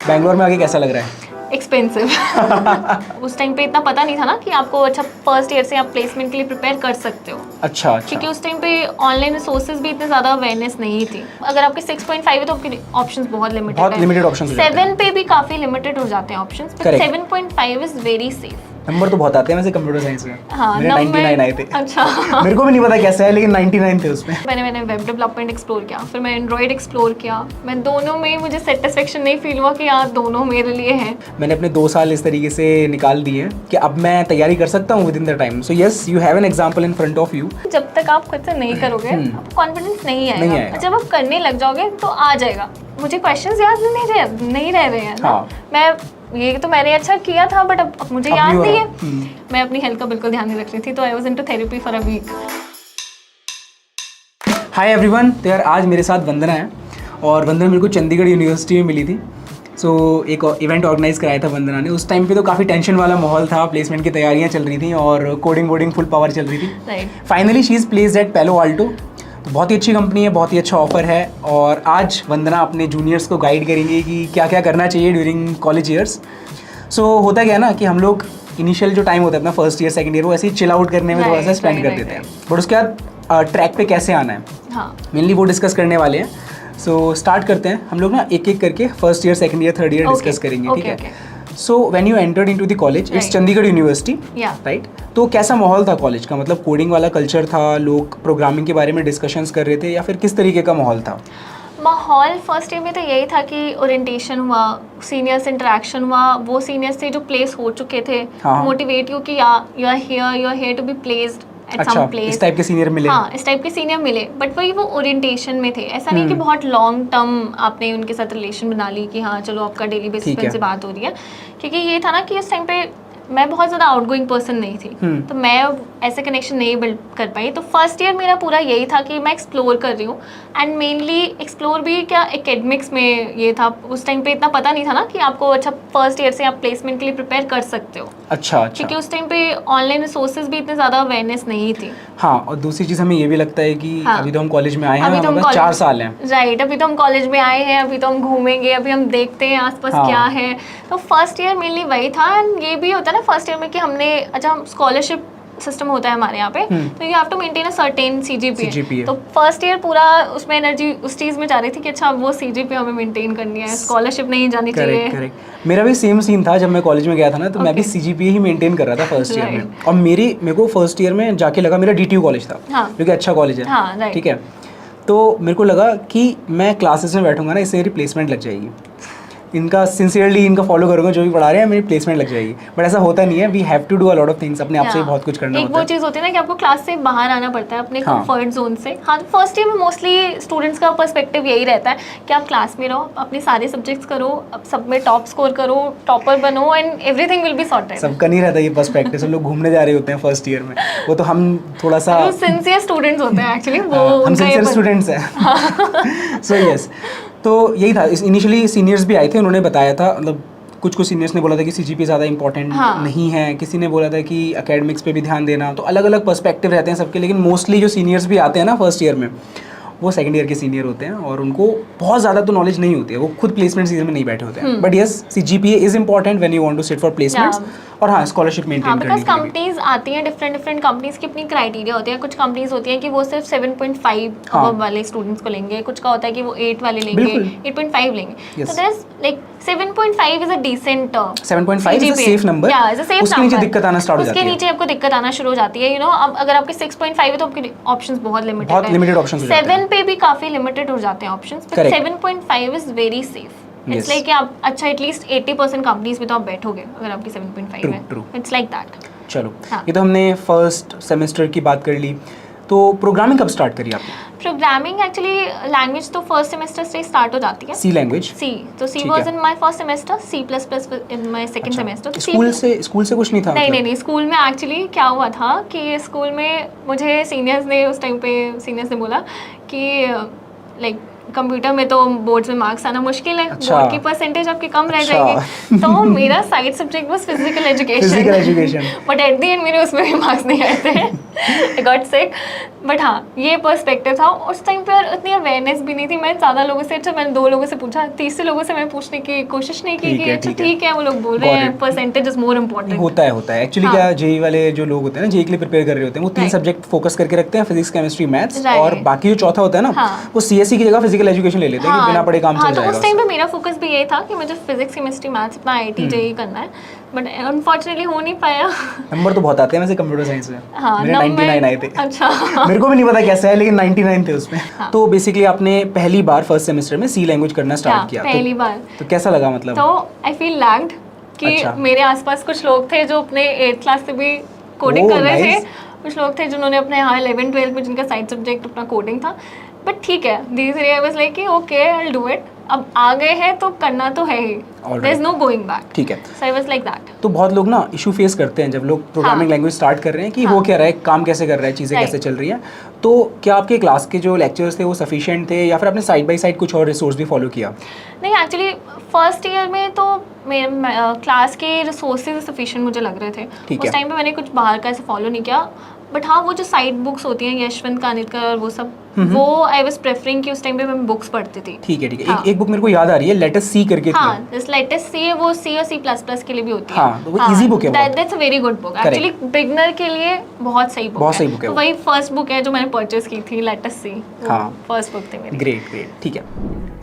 बैंगलोर में आके कैसा लग रहा है? एक्सपेंसिव उस टाइम पे इतना पता नहीं था ना कि आपको अच्छा फर्स्ट ईयर से आप प्लेसमेंट के लिए प्रिपेयर कर सकते हो। अच्छा क्योंकि उस टाइम पे ऑनलाइन रिसोर्सेज भी इतने ज़्यादा अवेयरनेस नहीं थी। अगर आपके 6.5 है तो आपके ऑप्शंस बहुत लिमिटेड ऑप्शंस 7 पे भी काफ़ी लिमिटेड हो जाते हैं options, but 7.5 is very safe. Number तो बहुत आते हैं वैसे कंप्यूटर साइंस में। हाँ, मेरे 99 आए थे। अच्छा मेरे को भी नहीं पता कैसे है, लेकिन 99 थे उसमें। मैंने वेब डेवलपमेंट एक्सप्लोर किया, फिर मैं एंड्रॉइड एक्सप्लोर किया। मैं दोनों में मुझे सेटिस्फेक्शन नहीं फील हुआ कि यार दोनों मेरे लिए हैं। मैंने अपने 2 साल इस तरीके से निकाल दिए कि अब मैं तैयारी कर सकता हूँ with in the time. So yes, you have an example in front of you. जब तक आप खुद से नहीं करोगे आपको कॉन्फिडेंस नहीं आएगा। जब आप करने लग जाओगे तो आ जाएगा। मुझे क्वेश्चंस याद नहीं रह रहे हैं। हाँ। मैं ये तो मैंने अच्छा किया था, बट अब मुझे याद नहीं है। मैं अपनी हेल्थ का बिल्कुल ध्यान नहीं रख रही थी, तो I was into therapy for a week. Hi everyone, तो यार आज मेरे साथ वंदना है, और वंदना मेरे को चंडीगढ़ यूनिवर्सिटी में मिली थी। सो एक इवेंट ऑर्गेनाइज कराया था वंदना ने। उस टाइम पे तो काफ़ी टेंशन वाला माहौल था, प्लेसमेंट की तैयारियां चल रही थी और कोडिंग फुल पावर चल रही थी। Finally she is placed at पैलो आल्टो। तो बहुत ही अच्छी कंपनी है, बहुत ही अच्छा ऑफर है, और आज वंदना अपने जूनियर्स को गाइड करेंगे कि क्या क्या करना चाहिए ड्यूरिंग कॉलेज ईयर्स। सो होता क्या है ना कि हम लोग इनिशियल जो टाइम होता है अपना फर्स्ट ईयर सेकंड ईयर, वो ऐसे ही चिल आउट करने में थोड़ा सा स्पेंड कर देते हैं, बट उसके बाद ट्रैक पे कैसे आना है मेनली वो डिस्कस करने वाले हैं। सो स्टार्ट करते हैं हम लोग ना, एक एक करके first year second year third year discuss करेंगे, ठीक है? So when you entered into the college, it's Chandigarh university, right? तो कैसा माहौल था कॉलेज का? मतलब कोडिंग वाला कल्चर था, लोग प्रोग्रामिंग के बारे में डिस्कशंस कर रहे थे, या फिर किस तरीके का माहौल था? माहौल फर्स्ट ईयर में तो यही था कि ओरिएंटेशन हुआ, सीनियर्स इंटरेक्शन हुआ, वो सीनियर्स थे जो प्लेस हो चुके थे, मोटिवेट यू कि you are here to be placed at some place. इस टाइप के सीनियर मिले? हाँ, इस टाइप के सीनियर मिले, बट वही वो ओरिएंटेशन में थे। ऐसा नहीं कि बहुत लॉन्ग टर्म आपने उनके साथ रिलेशन बना ली कि हाँ चलो आपका डेली बेसिस पे उनसे बात हो रही है। क्योंकि ये था ना कि उस टाइम पे मैं बहुत ज़्यादा आउटगोइंग पर्सन नहीं थी, तो मैं ऐसे कनेक्शन नहीं बिल्ड कर पाई। तो फर्स्ट ईयर मेरा पूरा यही था कि मैं एक्सप्लोर कर रही हूँ, एंड मेनली एक्सप्लोर भी क्या एकेडमिक्स में ये था। उस टाइम पे इतना पता नहीं था ना कि आपको अच्छा फर्स्ट ईयर से आप प्लेसमेंट के लिए प्रिपेयर कर सकते हो। अच्छा। क्योंकि उस टाइम पे ऑनलाइन रिसोर्सेज भी इतने ज़्यादा अवेयरनेस नहीं थी। हाँ, और दूसरी चीज़ हमें ये भी लगता है कि अभी तो हम कॉलेज में आए हैं, हमारे पास 4 साल हैं, राइट? अभी तो हम कॉलेज में आए हैं, अभी तो हम घूमेंगे, अभी हम देखते हैं आसपास क्या है। तो फर्स्ट ईयर मेनली वही था। एंड ये भी होता है ना फर्स्ट ईयर में कि हमने अच्छा स्कॉलरशिप सिस्टम होता है हमारे यहाँ पे, तो you have to maintain a certain CGPA। तो फर्स्ट ईयर पूरा उसमें एनर्जी उस चीज़ में जा रही थी कि अच्छा वो CGPA हमें मेंटेन करनी है, स्कॉलरशिप नहीं जानी चाहिए। करेक्ट। मेरा भी सेम सीन था। जब मैं कॉलेज में गया था ना, तो मैं भी CGPA ही मेंटेन कर रहा था फर्स्ट ईयर में। और मेरे को फर्स्ट ईयर में जाके लगा, मेरा DTU कॉलेज था, जो कि अच्छा कॉलेज है, ठीक है? तो मेरे को लगा कि मैं क्लासेस में बैठूंगा ना, इससे मेरी प्लेसमेंट लग जाएगी। इनका सिंसियरली इनका फॉलो करूँगा, जो भी पढ़ा रहे हैं मेरी प्लेसमेंट लग जाएगी। बट ऐसा होता नहीं है। We have to do a lot of things, अपने आप से बहुत कुछ करना होता है। एक वो चीज़ होती है ना कि आपको क्लास से बाहर आना पड़ता है अपने कंफर्ट जोन से। हाँ, फर्स्ट ईयर में मोस्टली स्टूडेंट्स का पर्सपेक्टिव यही रहता है कि आप क्लास में रहो, अपने सारे सब्जेक्ट्स करो, सब में टॉप स्कोर करो, टॉपर बनो, and everything will be sorted. सबका नहीं रहता ये पर्सपेक्टिव। सब लोग घूमने जा रहे होते हैं फर्स्ट ईयर में, वो तो हम थोड़ा सा सिंसियर स्टूडेंट्स होते हैं एक्चुअली, वो हम सिंसियर स्टूडेंट्स हैं। सो यस, तो यही था। इनिशियली सीनियर्स भी आए थे, उन्होंने बताया था, मतलब कुछ सीनियर्स ने बोला था कि CGPA ज़्यादा इंपॉर्टेंट नहीं है, किसी ने बोला था कि एकेडमिक्स पे भी ध्यान देना। तो अलग अलग पर्सपेक्टिव रहते हैं सबके, लेकिन मोस्टली जो सीनियर्स भी आते हैं ना फर्स्ट ईयर में, वो सेकंड ईयर के सीनियर होते हैं, और उनको बहुत ज़्यादा तो नॉलेज नहीं होती है, वो खुद प्लेसमेंट सीजन में नहीं बैठे होते हैं। But yes, CGPA is important when you want to sit for placements. और हाँ, स्कॉलरशिप मेंटेन करने के लिए कंपनीज आती हैं, डिफरेंट कंपनीज की अपनी क्राइटेरिया होती है। कुछ कंपनीज होती हैं कि वो सिर्फ 7.5 अबव वाले स्टूडेंट्स को लेंगे, कुछ का होता है कि वो 8 वाले लेंगे, 8.5 लेंगे। तो there is like 7.5 is a decent 7.5 is a safe number. उसके नीचे दिक्कत आना स्टार्ट हो जाती है। उसके नीचे आपको दिक्कत आना शुरू हो जाती है। यू नो, अब अगर आपके 6.5 है तो आपके ऑप्शंस बहुत लिमिटेड ऑप्शंस हो जाते हैं। 7 पे भी काफी लिमिटेड हो जाते हैं options, but 7.5 is very safe. It's like आप अच्छा एटलीस्ट 80% कंपनीज में तो आप बैठोगे अगर आपकी 7.5 है। It's like that. चलो, ये तो हमने फर्स्ट सेमेस्टर की बात कर ली। तो प्रोग्रामिंग कब स्टार्ट करी आपने? प्रोग्रामिंग एक्चुअली लैंग्वेज तो फर्स्ट सेमेस्टर से स्टार्ट हो जाती है। सी लैंग्वेज? सी। तो she was in my first semester, C++ in my second semester. School से कुछ नहीं था? नहीं, स्कूल में एक्चुअली क्या हुआ था कि स्कूल में मुझे सीनियर्स ने उस टाइम पे बोला कि लाइक कंप्यूटर में तो बोर्ड्स में मार्क्स आना मुश्किल है, अच्छा। बोर्ड की परसेंटेज आपके कम रह अच्छा। जाएंगे। तो मेरा side subject was physical education, but at the end मेरे उसमें भी मार्क्स नहीं आए थे। I got sick. बट हाँ, ये पर्सपेक्टिव था उस टाइम पे, और इतनी अवेयरनेस भी नहीं थी। मैं ज़्यादा लोगों से, अच्छा मैंने 2 लोगों से पूछा, तीसरे लोगों से मैं पूछने की कोशिश नहीं की कि अच्छा ठीक है वो लोग बोल रहे हैं परसेंटेज इज मोर इम्पोर्टेंट। होता है एक्चुअली। क्या जेई वाले जो लोग होते हैं ना, जेई के लिए प्रिपेयर कर रहे होते हैं, वो 3 सब्जेक्ट फोकस करके रखते हैं, फिजिक्स केमिस्ट्री मैथ्स, और बाकी जो चौथा होता है ना, वो सीएससी की जगह फिजिकल एजुकेशन ले लेते हैं कि बिना पढ़े काम चल जाएगा। तो उस टाइम पे मेरा फोकस भी यही था कि मुझे फिजिक्स केमिस्ट्री मैथ्स अपना आईआईटी जेई करना है, बट अनफॉर्चुनेटली हो नहीं पाया। नंबर तो बहुत आते हैं वैसे कंप्यूटर साइंस में। हाँ, मेरे 99 आए थे। अच्छा। मेरे को भी नहीं पता कैसे है, लेकिन 99 थे उसमें। हाँ। तो बेसिकली आपने पहली बार फर्स्ट सेमेस्टर में सी लैंग्वेज करना स्टार्ट किया। पहली बार। तो कैसा लगा मतलब? तो आई फील लैग्ड कि मेरे आसपास कुछ लोग थे जो अपने 8th क्लास से भी कोडिंग कर रहे थे, कुछ लोग थे जिन्होंने अपने यहाँ 11th-12th में जिनका साइड सब्जेक्ट अपना कोडिंग था। बट ठीक है, धीरे धीरे आई वाज लाइक कि okay I will do it, अब आ गए हैं तो करना तो है ही, there is no going back. ठीक है, so I was like that. तो बहुत लोग ना इशू फेस करते हैं जब लोग प्रोग्रामिंग लैंग्वेज स्टार्ट कर रहे हैं कि वो क्या रहा है, काम कैसे कर रहा है, चीज़ें कैसे चल रही हैं। तो क्या आपके क्लास के जो लेक्चर्स थे वो सफिशिएंट थे, या फिर आपने साइड बाय साइड कुछ और रिसोर्स भी फॉलो किया? नहीं, एक्चुअली फर्स्ट ईयर में तो मेरे क्लास के रिसोर्सेज सफिशिएंट मुझे लग रहे थे। उस टाइम पे मैंने कुछ बाहर का ऐसे फॉलो नहीं किया, बट हाँ वो जो साइड बुक्स होती हैं यशवंत कानितकर और वो सब, वो आई वाज प्रेफरिंग कि उस टाइम पे मैं बुक्स पढ़ती थी। ठीक है। हाँ। एक बुक मेरे को याद आ रही है, लेट अस सी करके थी। हाँ, दिस लेट अस सी है, वो सी और C++ के लिए भी होती है। हाँ, तो वो इजी बुक है। That's a very good book actually, beginner के लिए बहुत सही बुक है। तो वही फर्स्ट बुक है जो मैंने परचेज की थी, लेट अस सी। हाँ, फर्स्ट बुक थी मेरी। ग्रेट। ठीक है,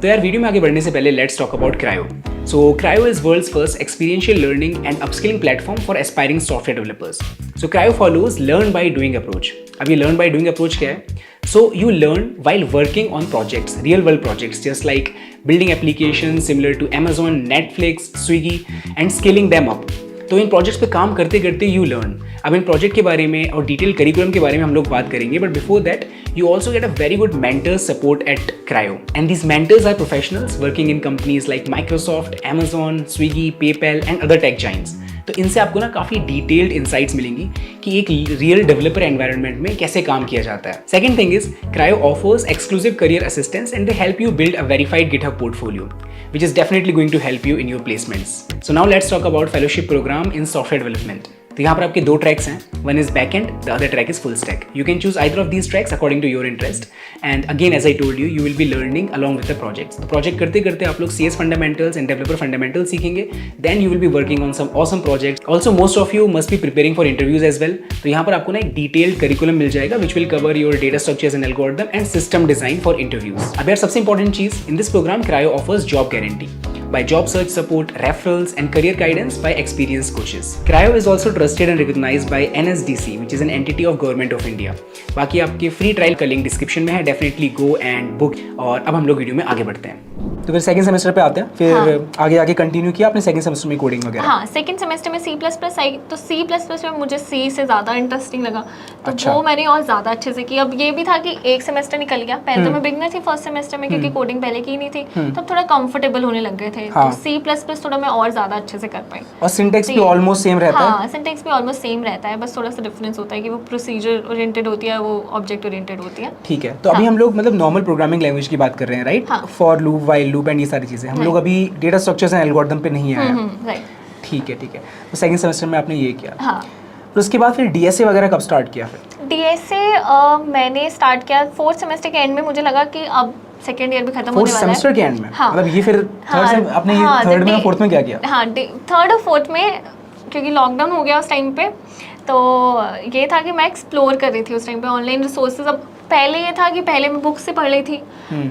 तो यार वीडियो में आगे बढ़ने से पहले let's talk about cryo. So Cryo is world's first experiential learning and upskilling platform for aspiring software developers. So Cryo follows learn by doing approach. अब ये learn by doing approach क्या है? So you learn while working on projects, real world projects, just like building applications similar to Amazon, Netflix, Swiggy, and scaling them up. तो इन projects पे काम करते करते you learn. अब इन प्रोजेक्ट के बारे में और डिटेल करिकुलम के बारे में हम लोग बात करेंगे, but before that you also get a very good mentor support at Cryo, and these mentors are professionals working in companies like Microsoft, Amazon, Swiggy, PayPal and other tech giants. तो इनसे आपको ना काफ़ी डिटेल्ड इंसाइट्स मिलेंगी कि एक real developer environment में कैसे काम किया जाता है। Second thing is Cryo offers exclusive career assistance and they help you build a verified GitHub portfolio, which is definitely going to help you in your placements. So now let's talk about fellowship program in software development. तो यहाँ पर आपके 2 tracks हैं, one is back end, the other track is full stack. You can choose either of these tracks according to your interest, and again as I told you, you will be learning along with the projects. तो project करते करते आप लोग CS fundamentals and developer fundamentals सीखेंगे, then you will be working on some awesome projects. Also most of you must be preparing for interviews as well. तो यहाँ पर आपको ना एक डिटेल्ड करिकुलम मिल जाएगा which will cover your data structures and algorithm and system design for interviews. अब यार सबसे इंपॉर्टेंट चीज, in this programme Cryo offers job guarantee by job search support, referrals and career guidance by experienced coaches. Cryo is also trusted and recognized by NSDC, which is an entity of Government of India. बाकी आपके free trial का link description में है, definitely go and book. और अब हम लोग video में आगे बढ़ते हैं। तो फिर सेकंड सेमेस्टर पे आते हैं, फिर आगे कंटिन्यू किया आपने सेकंड सेमेस्टर में कोडिंग वगैरह? हाँ, सेकंड सेमेस्टर में C++ आई, तो C++ में मुझे C से ज़्यादा इंटरेस्टिंग लगा, तो वो मैंने और ज़्यादा अच्छे से की। अब ये भी था कि एक सेमेस्टर निकल गया, पहले तो मैं बिगनर थी फर्स्ट सेमेस्टर में क्योंकि कोडिंग पहले की नहीं थी, तब थोड़ा कंफर्टेबल होने लग गए थे, तो C++ थोड़ा मैं और ज़्यादा अच्छे से कर पाई। और सिंटैक्स भी ऑलमोस्ट सेम रहता है? हाँ, सिंटैक्स भी ऑलमोस्ट सेम रहता है, बस थोड़ा सा डिफरेंस होता है कि वो प्रोसीजर ओरिएंटेड होती है, वो ऑब्जेक्ट ओरिएंटेड होती है। ठीक है, तो अभी हम लोग मतलब नॉर्मल प्रोग्रामिंग लैंग्वेज की बात कर रहे हैं, right? For loop, while loop and ये सारी चीज़ें। हम लोग अभी डेटा स्ट्रक्चर्स एंड एल्गोरिथम पे नहीं आए हैं, राइट? ठीक है। तो सेकंड सेमेस्टर में आपने ये किया। हाँ, फिर उसके बाद फिर DSA वगैरह कब स्टार्ट किया? फिर DSA मैंने स्टार्ट किया 4th सेमेस्टर के एंड में। मुझे लगा कि अब सेकेंड ईयर भी खत्म होने वाला है। सेमेस्टर के एंड में? हाँ, मतलब ये फिर आपने थर्ड में फोर्थ में क्या किया? हाँ, थर्ड और फोर्थ में क्योंकि लॉकडाउन हो गया उस टाइम पे, तो ये था कि मैं एक्सप्लोर कर रही थी उस टाइम पे ऑनलाइन रिसोर्सेज। अब पहले ये था कि पहले मैं बुक से पढ़ रही थी,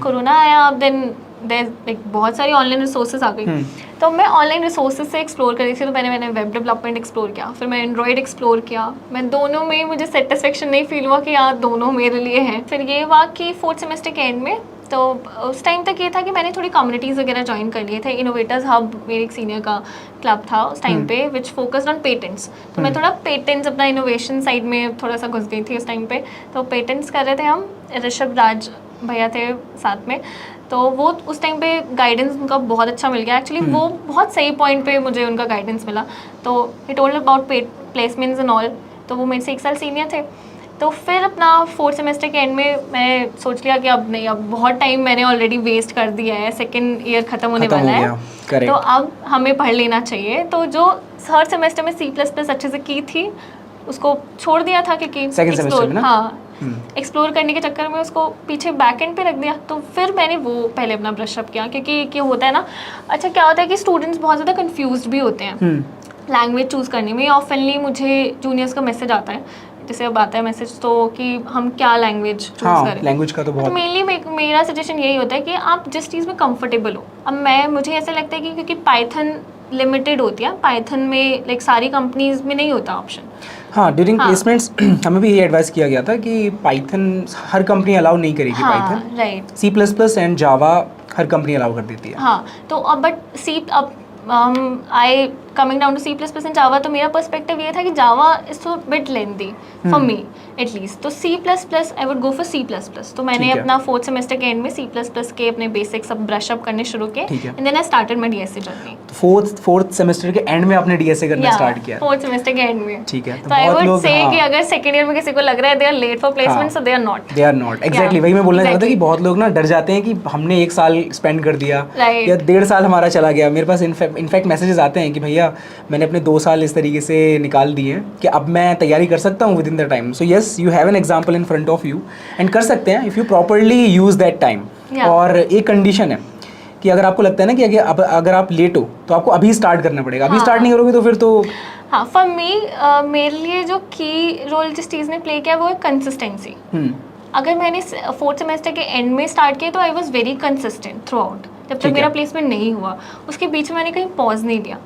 कोरोना आया, अब देन बहुत सारी ऑनलाइन रिसोर्सेज आ गई, तो मैं ऑनलाइन रिसोर्सेज से एक्सप्लोर कर रही थी। तो मैंने वेब डेवलपमेंट एक्सप्लोर किया, फिर मैं एंड्रॉइड एक्सप्लोर किया। मैं दोनों में मुझे सेटिस्फेक्शन नहीं फील हुआ कि यार दोनों मेरे लिए हैं। फिर ये हुआ कि 4th सेमेस्टर के एंड में, तो उस टाइम तक ये था कि मैंने थोड़ी कम्युनिटीज़ वगैरह ज्वाइन कर लिए थे। इनोवेटर्स हब मेरे एक सीनियर का क्लब था उस टाइम पे, विच फोकस्ड ऑन पेटेंट्स। तो मैं थोड़ा पेटेंट्स अपना इनोवेशन साइड में थोड़ा सा घुस गई थी उस टाइम पे। तो पेटेंट्स कर रहे थे हम, ऋषभ राज भैया थे साथ में, तो वो उस टाइम पे गाइडेंस उनका बहुत अच्छा मिल गया। एक्चुअली वो बहुत सही पॉइंट पे मुझे उनका गाइडेंस मिला। तो he told about placements and all. तो वो मेरे से 1 साल सीनियर थे, तो फिर अपना 4th सेमेस्टर के एंड में मैं सोच लिया कि अब नहीं, अब बहुत टाइम मैंने ऑलरेडी वेस्ट कर दिया है, सेकेंड ईयर ख़त्म होने वाला है, तो अब हमें पढ़ लेना चाहिए। तो जो 3rd सेमेस्टर में C++ अच्छे से की थी उसको छोड़ दिया था, क्योंकि सेकंड सेमेस्टर में ना, हाँ, एक्सप्लोर करने के चक्कर में उसको पीछे बैक एंड पे रख दिया। तो फिर मैंने वो पहले अपना ब्रश अप किया, क्योंकि क्या होता है ना, अच्छा क्या होता है कि स्टूडेंट्स बहुत ज़्यादा कंफ्यूज भी होते हैं लैंग्वेज चूज़ करने में। ऑफनली मुझे जूनियर्स का मैसेज आता है, जैसे अब आता है मैसेज तो कि हम क्या लैंग्वेज चूज़ करें। लैंग्वेज का तो बहुत मेनली मेरा सजेशन यही होता है कि आप जिस चीज़ में कंफर्टेबल हो। अब मुझे ऐसा लगता है कि क्योंकि पाइथन लिमिटेड होती है, पाइथन में लाइक सारी कंपनीज में नहीं होता ऑप्शन। हाँ, ड्यूरिंग प्लेसमेंट्स हमें भी ये एडवाइस किया गया था कि पाइथन हर कंपनी अलाउ नहीं करेगी। Python, right, C++ and Java हर कंपनी अलाउ कर देती है। हाँ, तो अब but I coming down to C++ and Java, तो मेरा पर्सपेक्टिव ये था कि Java is so bit lengthy for me at least, तो C++ I would go for C++। तो मैंने अपना 4th सेमेस्टर के एंड में C++ के अपने बेसिक्स सब ब्रश अप करने शुरू किए, and then I started my DSA journey. तो 4th सेमेस्टर के एंड में आपने डीएसए करना स्टार्ट किया? 4th सेमेस्टर के एंड में। ठीक है, तो आई वुड से कि अगर सेकंड ईयर में किसी को लग रहा है they are late for placement, so they are not. Exactly वही मैं बोलना चाहता था कि बहुत लोग ना डर जाते हैं कि हमने 1 साल स्पेंड कर दिया या 1.5 साल हमारा चला गया। मेरे पास इनफैक्ट मैसेजेस आते हैं कि भैया मैंने अपने 2 साल इस तरीके से निकाल दिए हैं कि अब मैं तैयारी कर सकता हूँ with in the time. So yes, you have an example in front of you and कर सकते हैं if you properly use that time. और एक कंडीशन है कि अगर आपको लगता है ना कि अगर आप लेट हो तो आपको अभी स्टार्ट करना पड़ेगा। अभी स्टार्ट नहीं करोगे तो फिर तो हाँ, फॉर मी मेरे लिए जो की रोल जिस चीज़ ने प्ले किया वो है कंसिस्टेंसी। अगर मैंने 4th सेमेस्टर के एंड में स्टार्ट किया तो I was very consistent through out, जब तक मेरा प्लेसमेंट नहीं हुआ उसके बीच में मैंने कहीं पॉज नहीं दिया।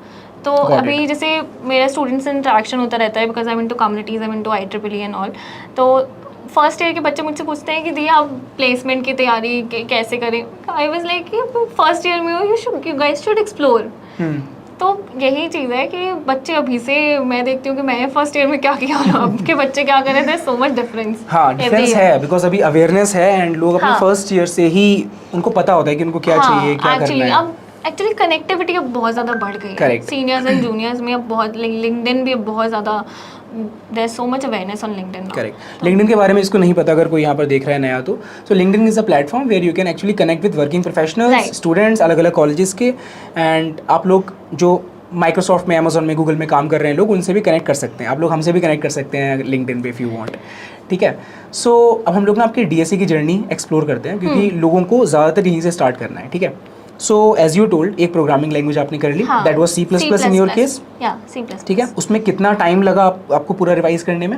तो अभी जैसे मेरा स्टूडेंट्स से इंटरेक्शन होता रहता है, because I am into communities, I am into IEEE and all. तो फर्स्ट ईयर के बच्चे मुझसे पूछते हैं कि दी आप प्लेसमेंट की तैयारी कैसे करें। आई वाज लाइक कि फर्स्ट ईयर में हो, यू गाइस शुड एक्सप्लोर। तो यही चीज़ है कि बच्चे अभी से, मैं देखती हूँ कि मैं फर्स्ट ईयर में क्या किया और अब के बच्चे क्या कर रहे थे, सो मच डिफरेंस। हाँ, डिफरेंस है, बिकॉज अभी अवेयरनेस है एंड लोग अपने फर्स्ट ईयर से ही उनको पता होता है कि उनको क्या चाहिए, क्या करना है। अब एक्चुअली कनेक्टिविटी अब बहुत ज़्यादा बढ़ गई है सीनियर्स एंड जूनियर्स में। अब बहुत लिंक्डइन भी अब बहुत ज़्यादा, there so much awareness on LinkedIn. Correct. LinkedIn के बारे में इसको नहीं पता अगर कोई यहाँ पर देख रहा है नया तो LinkedIn is a platform where you can actually connect with working professionals, students अलग अलग कॉलेजेस के, एंड आप लोग जो माइक्रोसॉफ्ट में, अमेजोन में, गूगल में काम कर रहे हैं लोग, उनसे भी कनेक्ट कर सकते हैं। आप लोग हमसे भी कनेक्ट कर सकते हैं लिंक्डइन पे इफ़ यू वांट। ठीक है, सो अब हम लोग ना आपकी डीएसए की जर्नी एक्सप्लोर करते हैं, क्योंकि लोगों को ज़्यादातर यहीं से स्टार्ट करना है। ठीक है, सो एज यू टोल्ड एक प्रोग्रामिंग लैंग्वेज आपने कर ली, that was C++ in your case. ठीक है, उसमें कितना टाइम लगा आपको पूरा रिवाइज करने में?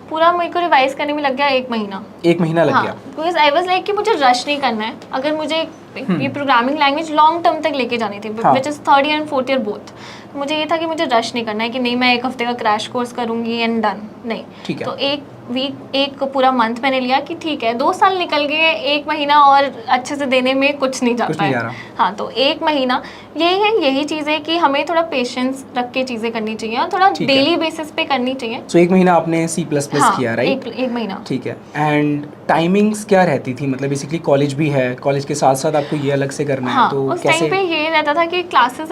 पूरा मेरे को रिवाइज करने में लग गया 1 महीना। 1 महीना लग गया, बिकॉज आई वाज लाइक कि मुझे रश नहीं करना है। अगर मुझे ये प्रोग्रामिंग लैंग्वेज लॉन्ग टर्म तक लेके जानी थी, which is 3rd year and 4th year both, मुझे ये था कि मुझे रश नहीं करना है कि नहीं मैं 1 हफ्ते का क्रैश कोर्स करूंगी एंड डन, नहीं। तो 1 वीक, 1 पूरा मंथ मैंने लिया कि ठीक है 2 साल निकल गए, 1 महीना और अच्छे से देने में कुछ नहीं जाता है। हाँ, तो 1 महीना यही चीज़ है कि हमें थोड़ा पेशेंस रख के चीज़ें करनी चाहिए और थोड़ा डेली बेसिस पे करनी चाहिए। सो 1 महीना आपने C++ किया, राइट? 1 महीना। ठीक है, एंड टाइमिंग्स क्या रहती थी? मतलब बेसिकली कॉलेज भी है, कॉलेज के साथ साथ आपको ये अलग से करना है, तो उस टाइम पे ये रहता था कि क्लासेस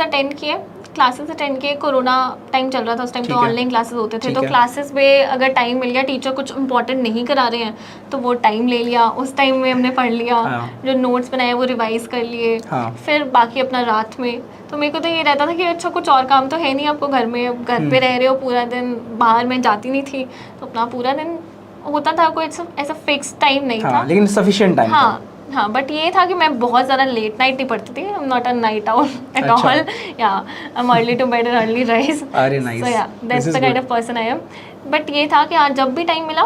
अटेंड किए, कोरोना टाइम चल रहा था उस टाइम, तो ऑनलाइन क्लासेस होते थे। तो क्लासेस में अगर टाइम मिल गया, टीचर कुछ इंपॉर्टेंट नहीं करा रहे हैं तो वो टाइम ले लिया, उस टाइम में हमने पढ़ लिया, जो नोट्स बनाए वो रिवाइज कर लिए, फिर बाकी अपना रात में। तो मेरे को तो ये रहता था कि अच्छा कुछ और काम तो है नहीं आपको घर में, घर पे रह रहे हो पूरा दिन, बाहर में जाती नहीं थी, तो अपना पूरा दिन होता था, कोई ऐसा फिक्स टाइम नहीं था, लेकिन सफिशिएंट टाइम था। हाँ, बट ये था कि मैं बहुत ज़्यादा लेट नाइट नहीं पढ़ती थी। I am not a night owl at all, yeah I am early to bed and early rise. अरे nice, so yeah that's the kind of person I am. But ये था कि आज जब भी टाइम मिला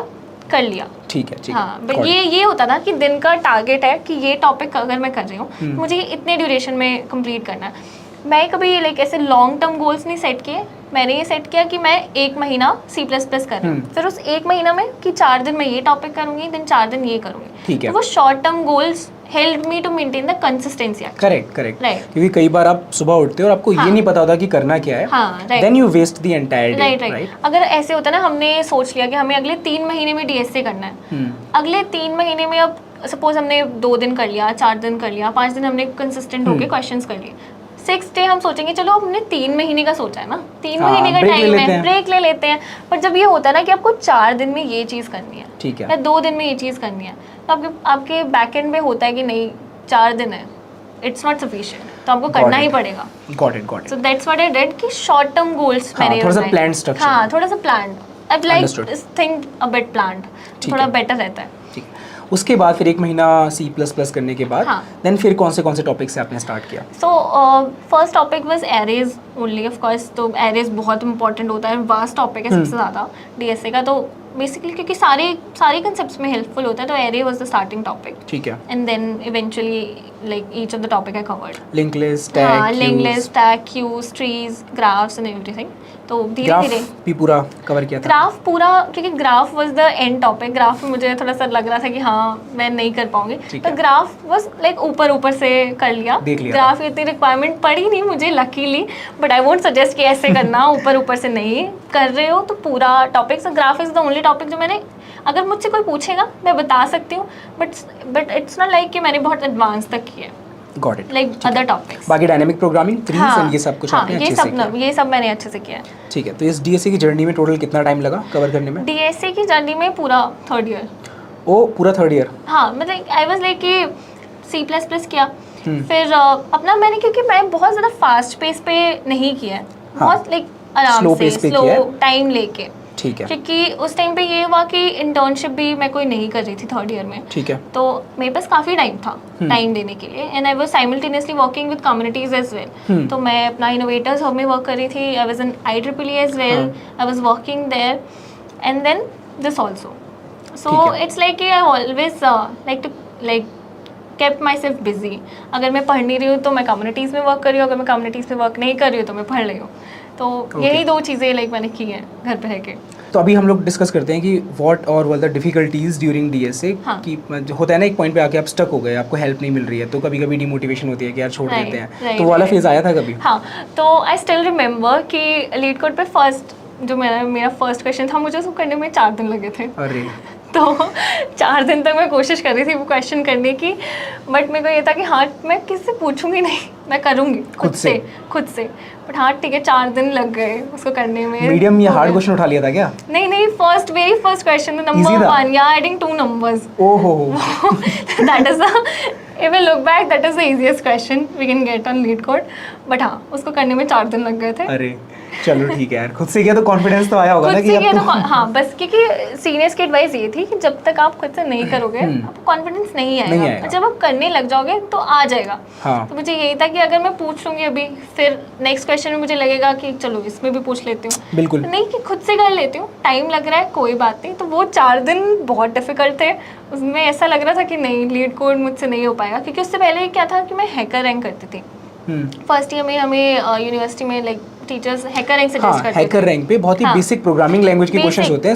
कर लिया। ठीक है। हाँ, बट ये होता था कि दिन का टारगेट है कि ये टॉपिक अगर मैं कर रही हूँ मुझे इतने ड्यूरेशन में कंप्लीट करना है। मैं कभी लाइक ऐसे लॉन्ग टर्म गोल्स नहीं सेट किए, मैंने ये सेट किया कि मैं 1 महीना C++ कर रही हूँ, फिर उस 1 महीना में कि 4 दिन मैं ये टॉपिक करूँगी, दिन 4 दिन ये करूँगी। ठीक है, तो वो short term goals help me to maintain the consistency. Correct, क्योंकि कई बार आप सुबह उठते हो और आपको ये नहीं पता होता कि करना क्या है, then you waste the entire day, right? अगर ऐसे होता ना, हमने सोच लिया कि हमें अगले 3 महीने में डीएसए करना है, अगले 3 महीने में अब सपोज हमने 2 दिन कर लिया, 4 दिन कर लिया, 5 दिन हमने कंसिस्टेंट होके क्वेश्चंस कर लिए, 6th डे हम सोचेंगे चलो हमने 3 महीने का सोचा है ना, 3 महीने का टाइम है, ब्रेक ले लेते हैं। पर जब ये होता है ना कि आपको 4 दिन में ये चीज़ करनी है, ठीक है। या 2 दिन में ये चीज़ करनी है, तो आपके बैक एंड में होता है कि नहीं 4 दिन है, इट्स नॉट सफिशिएंट, तो आपको करना ही पड़ेगा। Got it. So that's what I did कि शॉर्ट टर्म गोल्स मैंने थोड़ा सा प्लान स्ट्रक्चर। हाँ, थोड़ा सा plan, I like think a bit planned, थोड़ा बेटर रहता है। ठीक है। उसके बाद फिर 1 महीना C++ करने के बाद देन फिर कौन से टॉपिक से आपने स्टार्ट किया? So first topic was arrays only, of course. तो एरेज बहुत इंपॉर्टेंट होता है, वास्ट टॉपिक है सबसे ज़्यादा डीएसए का, तो बेसिकली क्योंकि सारे कंसेप्ट्स में हेल्पफुल होता है, तो array was the starting topic. ठीक है। And then eventually like each of the topic I covered, link list, tag, link list, tag, queues, trees, graphs and everything. तो धीरे धीरे भी पूरा कवर किया था। ग्राफ पूरा, क्योंकि graph was the end topic. Graph में मुझे थोड़ा सा लग रहा था कि हाँ मैं नहीं कर पाऊंगी, तो ग्राफ वाज लाइक ऊपर से कर लिया, ग्राफ इतनी रिक्वायरमेंट पड़ी नहीं मुझे luckily, but I won't suggest कि ऐसे करना ऊपर से नहीं कर रहे हो तो पूरा topic. So graph is the only topic जो मैंने, अगर मुझसे कोई पूछेगा मैं बता सकती हूँ, बट इट्स नॉट लाइक कि मैंने बहुत एडवांस तक किया। Got it. Like other topics, बाकी डायनामिक प्रोग्रामिंग, ट्रीज एंड ये सब कुछ आपने अच्छे से किया। ये सब मैंने अच्छे से किया है। ठीक है। तो इस डीएसए की जर्नी में टोटल कितना टाइम लगा कवर करने में? डीएसए की जर्नी में पूरा 3rd ईयर। ओ, पूरा 3rd ईयर? हाँ, मतलब आई वाज लाइक कि C++ किया, फिर अपना मैंने, क्योंकि मैं बहुत ज़्यादा फास्ट पेस पे नहीं किया है, बहुत लाइक आराम से स्लो टाइम लेके। ठीक है। क्योंकि उस टाइम पे ये हुआ कि इंटर्नशिप भी मैं कोई नहीं कर रही थी 3rd ईयर में। ठीक है। तो मेरे पास काफ़ी टाइम था टाइम देने के लिए, and I was simultaneously working with communities as well. तो मैं अपना इनोवेटर्स हब में वर्क कर रही थी, I was in IEEE as well, I was working there, and then this also. So it's like I always like kept myself busy। अगर मैं पढ़ नहीं रही हूँ तो मैं कम्युनिटीज़ में वर्क कर रही हूँ, अगर मैं कम्युनिटीज़ में वर्क नहीं कर रही हूँ तो मैं पढ़ रही हूँ। तो यही 2 चीज़ें लाइक मैंने की हैं घर पे रह के। तो अभी हम लोग डिस्कस करते हैं कि व्हाट और were the difficulties during DSA. कि होता है ना एक पॉइंट पे आके आप स्टक हो गए, आपको हेल्प नहीं मिल रही है, तो कभी कभी डिमोटिवेशन होती है कि यार छोड़ देते हैं, तो वो वाला फेज आया था कभी? हाँ, तो आई स्टिल रिमेंबर कि लीड कोड पे फर्स्ट जो मेरा फर्स्ट क्वेश्चन था, मुझे उसको करने में 4 दिन लगे थे। अरे तो 4 दिन तक मैं कोशिश कर रही थी वो क्वेश्चन करने की, बट मेरे को ये था कि हाँ मैं किससे पूछूंगी नहीं, मैं करूँगी खुद से। बट हाँ ठीक है, 4 दिन लग गए उसको करने में। मीडियम या हार्ड क्वेश्चन उठा लिया था क्या? नहीं, वेरी फर्स्ट क्वेश्चन, नंबर 1, या एडिंग 2 numbers। ओहो। That is if we look back, that is the easiest question we can get on lead code। But हाँ उसको करने में 4 दिन लग गए थे। अरे चलो ठीक है यार, खुद से किया तो कॉन्फिडेंस तो आया होगा ना कि अब तो हाँ, बस क्योंकि सीनियर्स की एडवाइस ये थी कि जब तक आप खुद से नहीं करोगे आपको कॉन्फिडेंस नहीं आएगा, जब आप करने लग जाओगे तो आ जाएगा। हाँ। तो मुझे यही था कि अगर मैं पूछ लूंगी अभी, फिर नेक्स्ट क्वेश्चन में मुझे लगेगा कि चलो इसमें भी पूछ लेती हूँ, बिल्कुल नहीं कि खुद से कर लेती हूँ, टाइम लग रहा है कोई बात नहीं। तो वो 4 दिन बहुत डिफिकल्ट थे, उसमें ऐसा लग रहा था कि नहीं लीड कोड मुझसे नहीं हो पाएगा, क्योंकि उससे पहले क्या था कि मैं हैकर रैंक करती थी। फर्स्ट ईयर में हमें यूनिवर्सिटी में like teachers hacker rank suggest करते थे। हैकर रैंक पे बहुत ही बेसिक प्रोग्रामिंग लैंग्वेज के क्वेश्चंस होते हैं,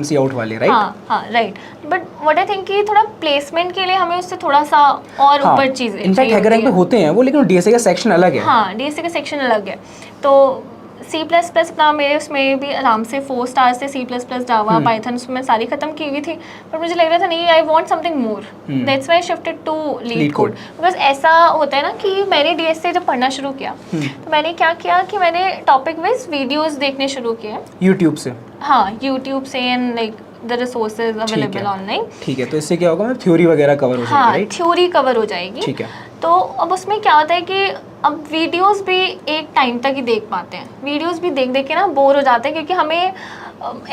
सी आउट वाले, राइट? हाँ, right. But what I think कि थोड़ा प्लेसमेंट के लिए हमें उससे थोड़ा सा और ऊपर चीजें, इनफैक्ट हैकर रैंक पे होते हैं वो, लेकिन डीएसए का सेक्शन अलग है। हाँ, डीएसए का सेक्शन अलग है। तो C++ अपना मेरे उसमें भी आराम से 4 स्टार से C++, जावा, पाइथन उसमें सारी खत्म की हुई थी, पर मुझे लग रहा था नहीं, I want something more, that's why I shifted to LeetCode. Because ऐसा होता है ना कि मैंने डीएसए जब पढ़ना शुरू किया तो मैंने क्या किया कि मैंने टॉपिक वाइज वीडियोस देखने शुरू किए यूट्यूब से। हाँ, यूट्यूब से, and like the resources available online. ठीक है, तो इससे क्या होगा, थ्योरी वगैरह कवर हो जाएगी, राइट? थ्योरी कवर हो जाएगी। ठीक है। तो अब उसमें क्या होता है कि अब वीडियोस भी एक टाइम तक ही देख पाते हैं, वीडियोस भी देख के ना बोर हो जाते हैं, क्योंकि हमें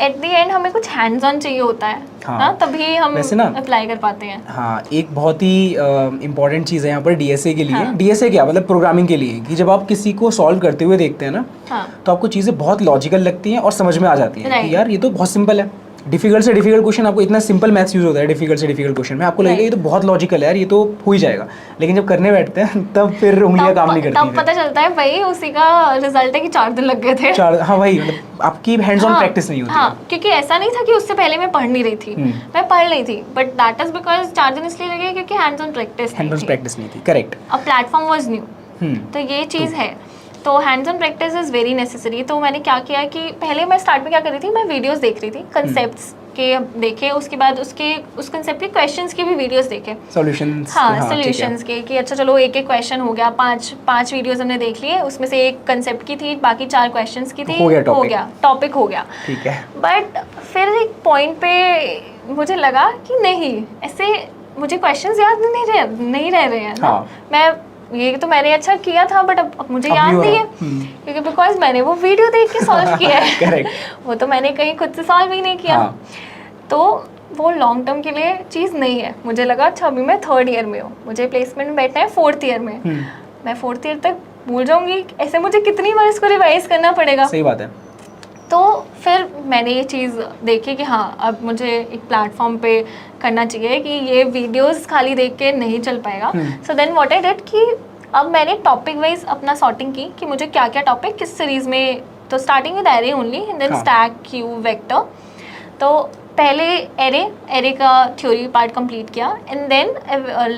एट द एंड हमें कुछ हैंड्स ऑन चाहिए होता है। हाँ, तभी हम अप्लाई कर पाते हैं। हाँ, एक बहुत ही इम्पोर्टेंट चीज़ है यहाँ पर डीएसए के लिए। डीएसए क्या मतलब प्रोग्रामिंग के लिए, कि जब आप किसी को सॉल्व करते हुए देखते हैं ना, तो आपको चीज़ें बहुत लॉजिकल लगती हैं और समझ में आ जाती हैं कि यार ये तो बहुत सिंपल है। डिफिकल्ट से डिफिकल्ट क्वेश्चन, आपको इतना सिंपल मैथ्स यूज होता है डिफिकल्ट से डिफिकल्ट क्वेश्चन में, आपको लगेगा ये तो बहुत लॉजिकल है यार, ये तो हो ही जाएगा, लेकिन जब करने बैठते हैं तब फिर उंगलियां काम नहीं करती। तब पता चलता है भाई उसी का रिजल्ट है कि 4 दिन लग गए थे। हाँ वही, मतलब आपकी हैंड्स ऑन प्रैक्टिस नहीं होती। हाँ, क्योंकि ऐसा नहीं था कि उससे पहले मैं पढ़ नहीं रही थी, मैं पढ़ रही थी, बट दैट इज बिकॉज 4 दिन इसलिए लगे क्योंकि हैंड्स ऑन प्रैक्टिस नहीं थी। Correct. A platform was new, तो ये चीज़ है। तो hands on practice is very necessary. तो मैंने क्या किया कि पहले मैं स्टार्ट में क्या कर रही थी, मैं वीडियोस देख रही थी, कंसेप्ट्स के देखे, उसके बाद उस कंसेप्ट के क्वेश्चंस के भी वीडियोस देखे, सॉल्यूशंस, हाँ सॉल्यूशंस के, कि अच्छा चलो एक एक क्वेश्चन हो गया, पांच वीडियोस हमने देख लिए, उसमें से एक कंसेप्ट की थी, बाकी 4 क्वेश्चंस की थी, हो गया टॉपिक हो गया, ठीक है। बट फिर एक पॉइंट पे मुझे लगा कि नहीं, ऐसे मुझे क्वेश्चंस याद नहीं रह रहे हैं ना। हाँ। मैं ये तो मैंने अच्छा किया था, बट अब मुझे याद नहीं है, क्योंकि बिकॉज मैंने वो वीडियो देख के सॉल्व किया है करेक्ट। वो तो मैंने कहीं खुद से सॉल्व ही नहीं किया। हाँ। तो वो लॉन्ग टर्म के लिए चीज़ नहीं है। मुझे लगा अच्छा अभी मैं 3rd ईयर में हूँ, मुझे प्लेसमेंट में बैठना है 4th ईयर में, मैं 4th ईयर तक भूल जाऊंगी, ऐसे मुझे कितनी बार इसको रिवाइज करना पड़ेगा। सही बात है। तो फिर मैंने ये चीज़ देखी कि हाँ अब मुझे एक प्लेटफॉर्म पे करना चाहिए कि ये वीडियोस खाली देख के नहीं चल पाएगा। So then what I did कि अब मैंने टॉपिक वाइज अपना सॉर्टिंग की कि मुझे क्या क्या टॉपिक किस सीरीज़ में, तो starting with array only and then stack, cube, vector. तो पहले एरे का थ्योरी पार्ट कंप्लीट किया and then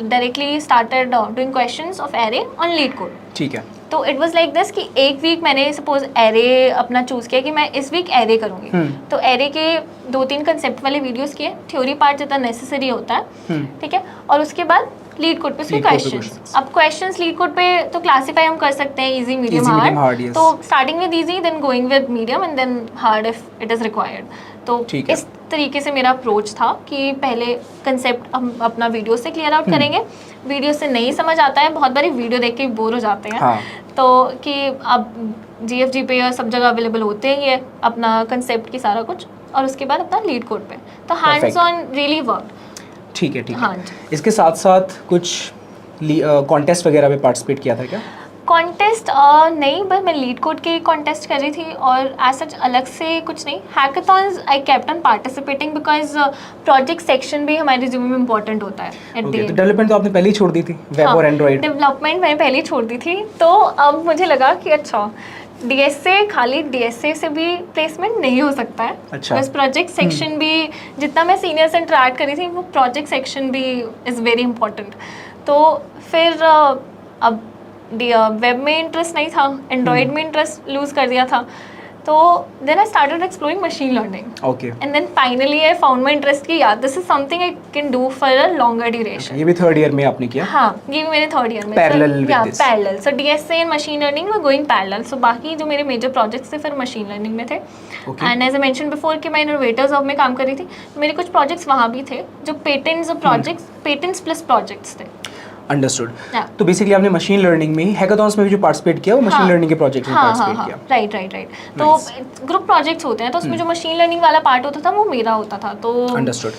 directly started doing questions of array on LeetCode. ठीक है। तो इट वाज लाइक दिस कि एक वीक मैंने सपोज एरे अपना चूज़ किया कि मैं इस वीक एरे करूँगी, तो एरे के 2-3 कंसेप्ट वाले वीडियोस किए, थ्योरी पार्ट जितना नेसेसरी होता है, ठीक है, और उसके बाद लीड कोड पे उसके क्वेश्चंस। अब क्वेश्चंस लीड कोड पे तो क्लासीफाई हम कर सकते हैं इजी, मीडियम, हार्ड। तो starting with easy, then going with medium and then hard if it is required. तो इस तरीके से मेरा अप्रोच था कि पहले कंसेप्ट हम अपना वीडियो से क्लियर आउट करेंगे, वीडियो से नहीं समझ आता है, बहुत बारी वीडियो देख के बोर हो जाते हैं। हाँ। तो कि अब GFG पे सब जगह अवेलेबल होते हैं ये अपना कंसेप्ट की सारा कुछ, और उसके बाद अपना लीड कोड पे, तो हैंड्स ऑन रियली वर्क। ठीक है, ठीक है। हाँ जी। इसके साथ साथ कुछ कॉन्टेस्ट वगैरह में पार्टिसिपेट किया था क्या? कॉन्टेस्ट नहीं, बस मैं लीड कोड के कॉन्टेस्ट कर रही थी, और एज सच अलग से कुछ नहीं। Hackathons I kept on participating because project section भी हमारे रिज्यूमे में इंपॉर्टेंट होता है एट द एंड। तो डेवलपमेंट तो आपने पहले ही छोड़ दी थी, वेब और एंड्रॉइड डेवलपमेंट मैंने पहले ही छोड़ दी थी। तो अब मुझे लगा कि अच्छा खाली DSA से भी प्लेसमेंट नहीं हो सकता है। अच्छा। बस प्रोजेक्ट सेक्शन भी, जितना मैं सीनियर से इंटरेक्ट करी थी, वो प्रोजेक्ट सेक्शन भी इज़ वेरी इंपॉर्टेंट। तो फिर अब वेब में इंटरेस्ट नहीं था, एंड्रॉयड में इंटरेस्ट लूज़ कर दिया था, तो then I started exploring machine learning. Okay. And then finally I found my interest कि यार this is something I can do for a longer duration. ये भी 3rd ईयर में आपने किया? हाँ, ये भी मेरे 3rd ईयर में parallel. So DSA and machine learning were going parallel. So बाकी जो मेरे मेजर प्रोजेक्ट्स थे फिर मशीन लर्निंग में थे। And as I mention before कि मैं इनोवेटर्स हब में काम कर रही थी, मेरे कुछ प्रोजेक्ट्स वहाँ भी थे जो पेटेंट्स प्लस प्रोजेक्ट्स थे। अंडरस्टूड। तो बेसिकली आपने मशीन लर्निंग में ही हैकाथॉन्स में भी जो पार्टिसिपेट किया वो मशीन लर्निंग के प्रोजेक्ट में पार्टिसिपेट किया। राइट। तो ग्रुप प्रोजेक्ट्स होते हैं, तो उसमें जो मशीन लर्निंग वाला पार्ट होता था वो मेरा होता था। तो अंडरस्टूड।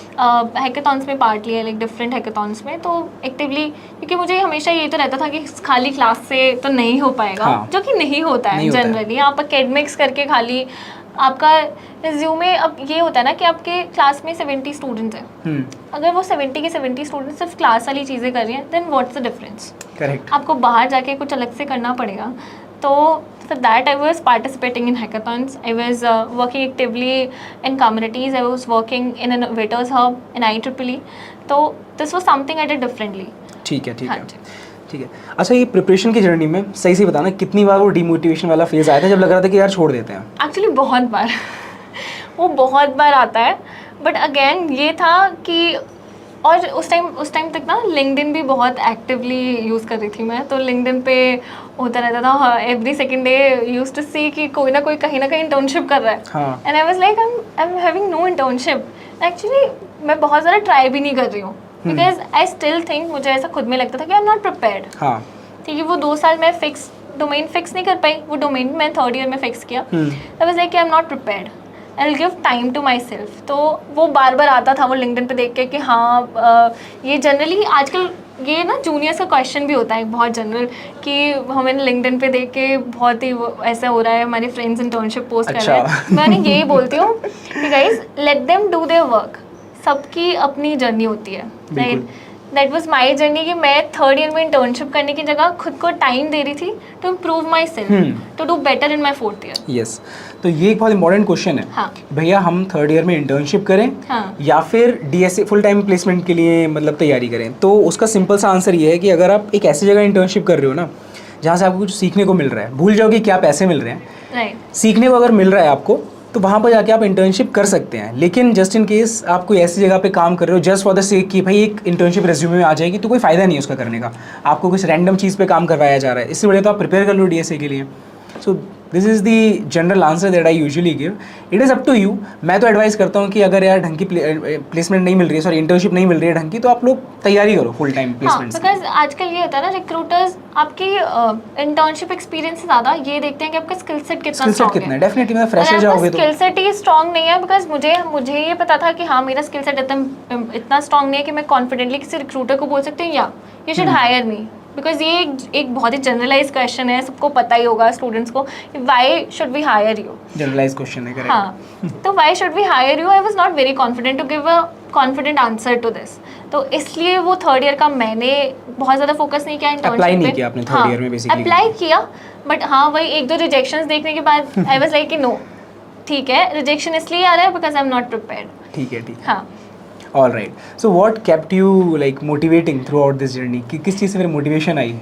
हैकाथॉन्स में पार्ट लिया, लाइक डिफरेंट हैकाथॉन्स में, तो एक्टिवली, क्योंकि मुझे हमेशा ये तो रहता था कि खाली क्लास से तो नहीं हो पाएगा, जो कि नहीं होता है जनरली। आप एकेडमिक्स करके खाली आपका रिज्यूमे, अब ये होता है ना कि आपके क्लास में 70 स्टूडेंट्स हैं, अगर वो 70 के 70 स्टूडेंट्स सिर्फ क्लास वाली चीज़ें कर रही हैं, then what's the difference? Correct. आपको बाहर जाके कुछ अलग से करना पड़ेगा। तो for that I was participating in hackathons, I was working actively in communities, I was working in innovators hub in IEEE, तो this was something I did differently। ठीक है। अच्छा, ये प्रिपरेशन की जर्नी में सही से बताना, कितनी बार वो डिमोटिवेशन वाला फेज आया था जब लग रहा था कि यार छोड़ देते हैं? एक्चुअली बहुत बार वो बहुत बार आता है, बट अगेन ये था कि, और उस टाइम तक ना लिंक्डइन भी बहुत एक्टिवली यूज़ कर रही थी मैं, तो लिंक्डइन पे होता रहता था every second day used to see कि कोई ना कोई कहीं इंटर्नशिप कर रहा है, and I was like I am having no internship. Actually मैं बहुत ज़्यादा ट्राई भी नहीं कर रही हूँ, बिकॉज आई स्टिल थिंक, मुझे ऐसा खुद में लगता था कि आई एम नॉट प्रिपेयर्ड। ठीक है, वो 2 साल मैं डोमेन फिक्स नहीं कर पाई, वो डोमेन मैं 3rd ईयर में फिक्स किया। I was like I am not prepared, I will give time to myself. तो वो बार बार आता था वो लिंक्डइन पे देख के कि हाँ ये जनरली आजकल ये ना जूनियर्स का क्वेश्चन भी होता है बहुत जनरल, कि हमें लिंक्डइन पे देख के बहुत ही ऐसा हो रहा है, हमारे फ्रेंड्स इंटर्नशिप पोस्ट कर रहे हैं। मैं यही बोलती हूँ कि guys let them do their work, सबकी अपनी जर्नी होती है, right? That was my journey कि मैं 3rd ईयर में इंटर्नशिप करने की जगह खुद को टाइम दे रही थी to improve myself, to do better in my 4th year. Yes, तो ये एक बहुत इंपॉर्टेंट क्वेश्चन है। हाँ। भैया हम 3rd ईयर में इंटर्नशिप करें, हाँ, या फिर DSA फुल टाइम प्लेसमेंट के लिए मतलब तैयारी करें? तो उसका सिंपल सा आंसर ये है कि अगर आप एक ऐसी जगह इंटर्नशिप कर रहे हो ना जहाँ से आपको कुछ सीखने को मिल रहा है, भूल जाओ कि क्या पैसे मिल रहे हैं, राइट? सीखने को अगर मिल रहा है आपको तो वहाँ पर जाके आप इंटर्नशिप कर सकते हैं, लेकिन जस्ट इन केस आप कोई ऐसी जगह पे काम कर रहे हो जस्ट फॉर द सेक कि भाई एक इंटर्नशिप रेज्यूमे में आ जाएगी, तो कोई फ़ायदा नहीं है उसका करने का, आपको कुछ रैंडम चीज़ पे काम करवाया जा रहा है। इससे बढ़िया तो आप प्रिपेयर कर लो डीएसए के लिए। So this is the general answer that I usually give. It is up to you. मैं तो एडवाइस करता हूँ कि अगर यार ढंग की प्लेसमेंट नहीं मिल रही है, सॉरी इंटर्नशिप नहीं मिल रही है ढंग की, तो आप लोग तैयारी करो फुल टाइम प्लेसमेंट। बिकॉज आजकल ये होता है ना, रिक्रूटर्स आपकी इंटर्नशिप एक्सपीरियंस से ज़्यादा ये देखते हैं कि आपका स्किल सेट कितना स्ट्रॉन्ग है। डेफिनेटली मैं फ्रेशर जाओगे तो स्किल सेट ही स्ट्रॉन्ग नहीं है, बिकॉज मुझे ये पता था कि हाँ मेरा स्किल सेट इतना स्ट्रॉन्ग नहीं है कि मैं कॉन्फिडेंटली किसी रिक्रूटर को बोल सकती हूँ या you should hire me. Because ये एक बहुत ही जनरलाइज क्वेश्चन है, सबको पता ही होगा स्टूडेंट्स को, why should we hire you. Generalize question है, करेक्ट। हाँ, तो why should we hire you, I was not very confident to give a confident answer to this. तो इसलिए वो थर्ड ईयर का मैंने बहुत ज़्यादा फोकस नहीं किया इंटर्नशिप पे। अप्लाई नहीं किया आपने थर्ड ईयर में बेसिकली? अप्लाई किया, बट हाँ वही एक दो रिजेक्शंस देखने के बाद आई वाज लाइक कि नो ठीक है, रिजेक्शन इसलिए आ रहा है because I am not prepared. ठीक है। हाँ, all right. So what kept you like motivating through out this journey, कि किस चीज़ से फिर मोटिवेशन आई?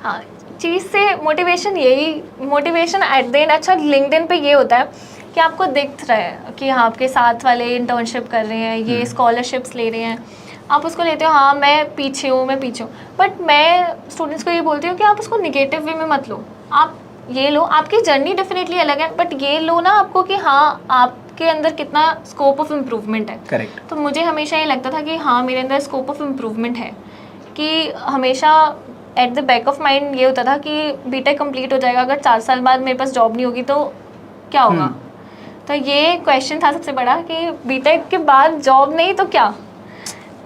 हाँ, चीज़ से मोटिवेशन एट द एंड, अच्छा लिंक्डइन पे ये होता है कि आपको दिख रहा है कि हाँ आपके साथ वाले इंटर्नशिप कर रहे हैं, ये स्कॉलरशिप्स ले रहे हैं, आप उसको लेते हो, हाँ मैं पीछे हूँ। बट मैं स्टूडेंट्स को ये बोलती हूँ कि आप उसको निगेटिव वे में मत लो, आप ये लो, आपकी जर्नी डेफिनेटली अलग है, बट ये लो ना आपको कि हाँ आपके अंदर कितना स्कोप ऑफ इम्प्रूवमेंट है। करेक्ट। तो मुझे हमेशा ये लगता था कि हाँ मेरे अंदर स्कोप ऑफ इम्प्रूवमेंट है, कि हमेशा at the back of mind ये होता था कि बीटेक कंप्लीट हो जाएगा, अगर 4 साल बाद मेरे पास जॉब नहीं होगी तो क्या होगा। तो ये क्वेश्चन था सबसे बड़ा कि बीटेक के बाद जॉब नहीं तो क्या।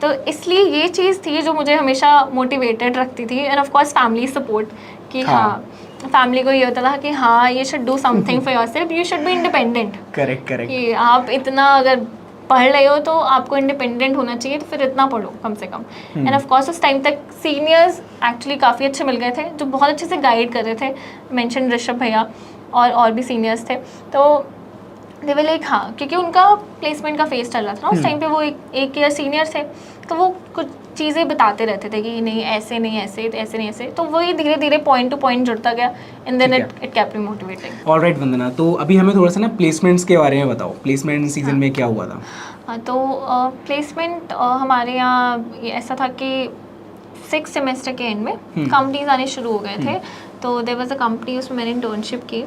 तो इसलिए ये चीज़ थी जो मुझे हमेशा मोटिवेटेड रखती थी। End of course family support, कि हाँ फैमिली को ये होता था कि हाँ you should do something for yourself, you should be independent. Correct. कि आप इतना अगर पढ़ रहे हो तो आपको इंडिपेंडेंट होना चाहिए, तो फिर इतना पढ़ो कम से कम। एंड ऑफ कोर्स उस टाइम तक सीनियर्स एक्चुअली काफ़ी अच्छे मिल गए थे जो बहुत अच्छे से गाइड कर रहे थे। मेंशन ऋषभ भैया और भी सीनियर्स थे, तो दे वे लाइक हाँ, क्योंकि उनका प्लेसमेंट का फेज चल रहा था ना उस टाइम पे, वो एक ईयर सीनियर थे, तो वो कुछ चीज़ें बताते रहते थे कि नहीं ऐसे नहीं ऐसे, ऐसे नहीं ऐसे। तो वही धीरे धीरे पॉइंट टू पॉइंट जुड़ता गया, and then it kept me motivating. Alright Vandana, तो अभी हमें थोड़ा सा ना प्लेसमेंट्स के बारे में बताओ, प्लेसमेंट सीजन में क्या हुआ था? हाँ, तो प्लेसमेंट हमारे यहाँ ऐसा था कि 6 सेमेस्टर के एंड में कंपनीज आने शुरू हो गए थे। तो देयर वाज अ कंपनी, उसमें मैंने इंटर्नशिप की,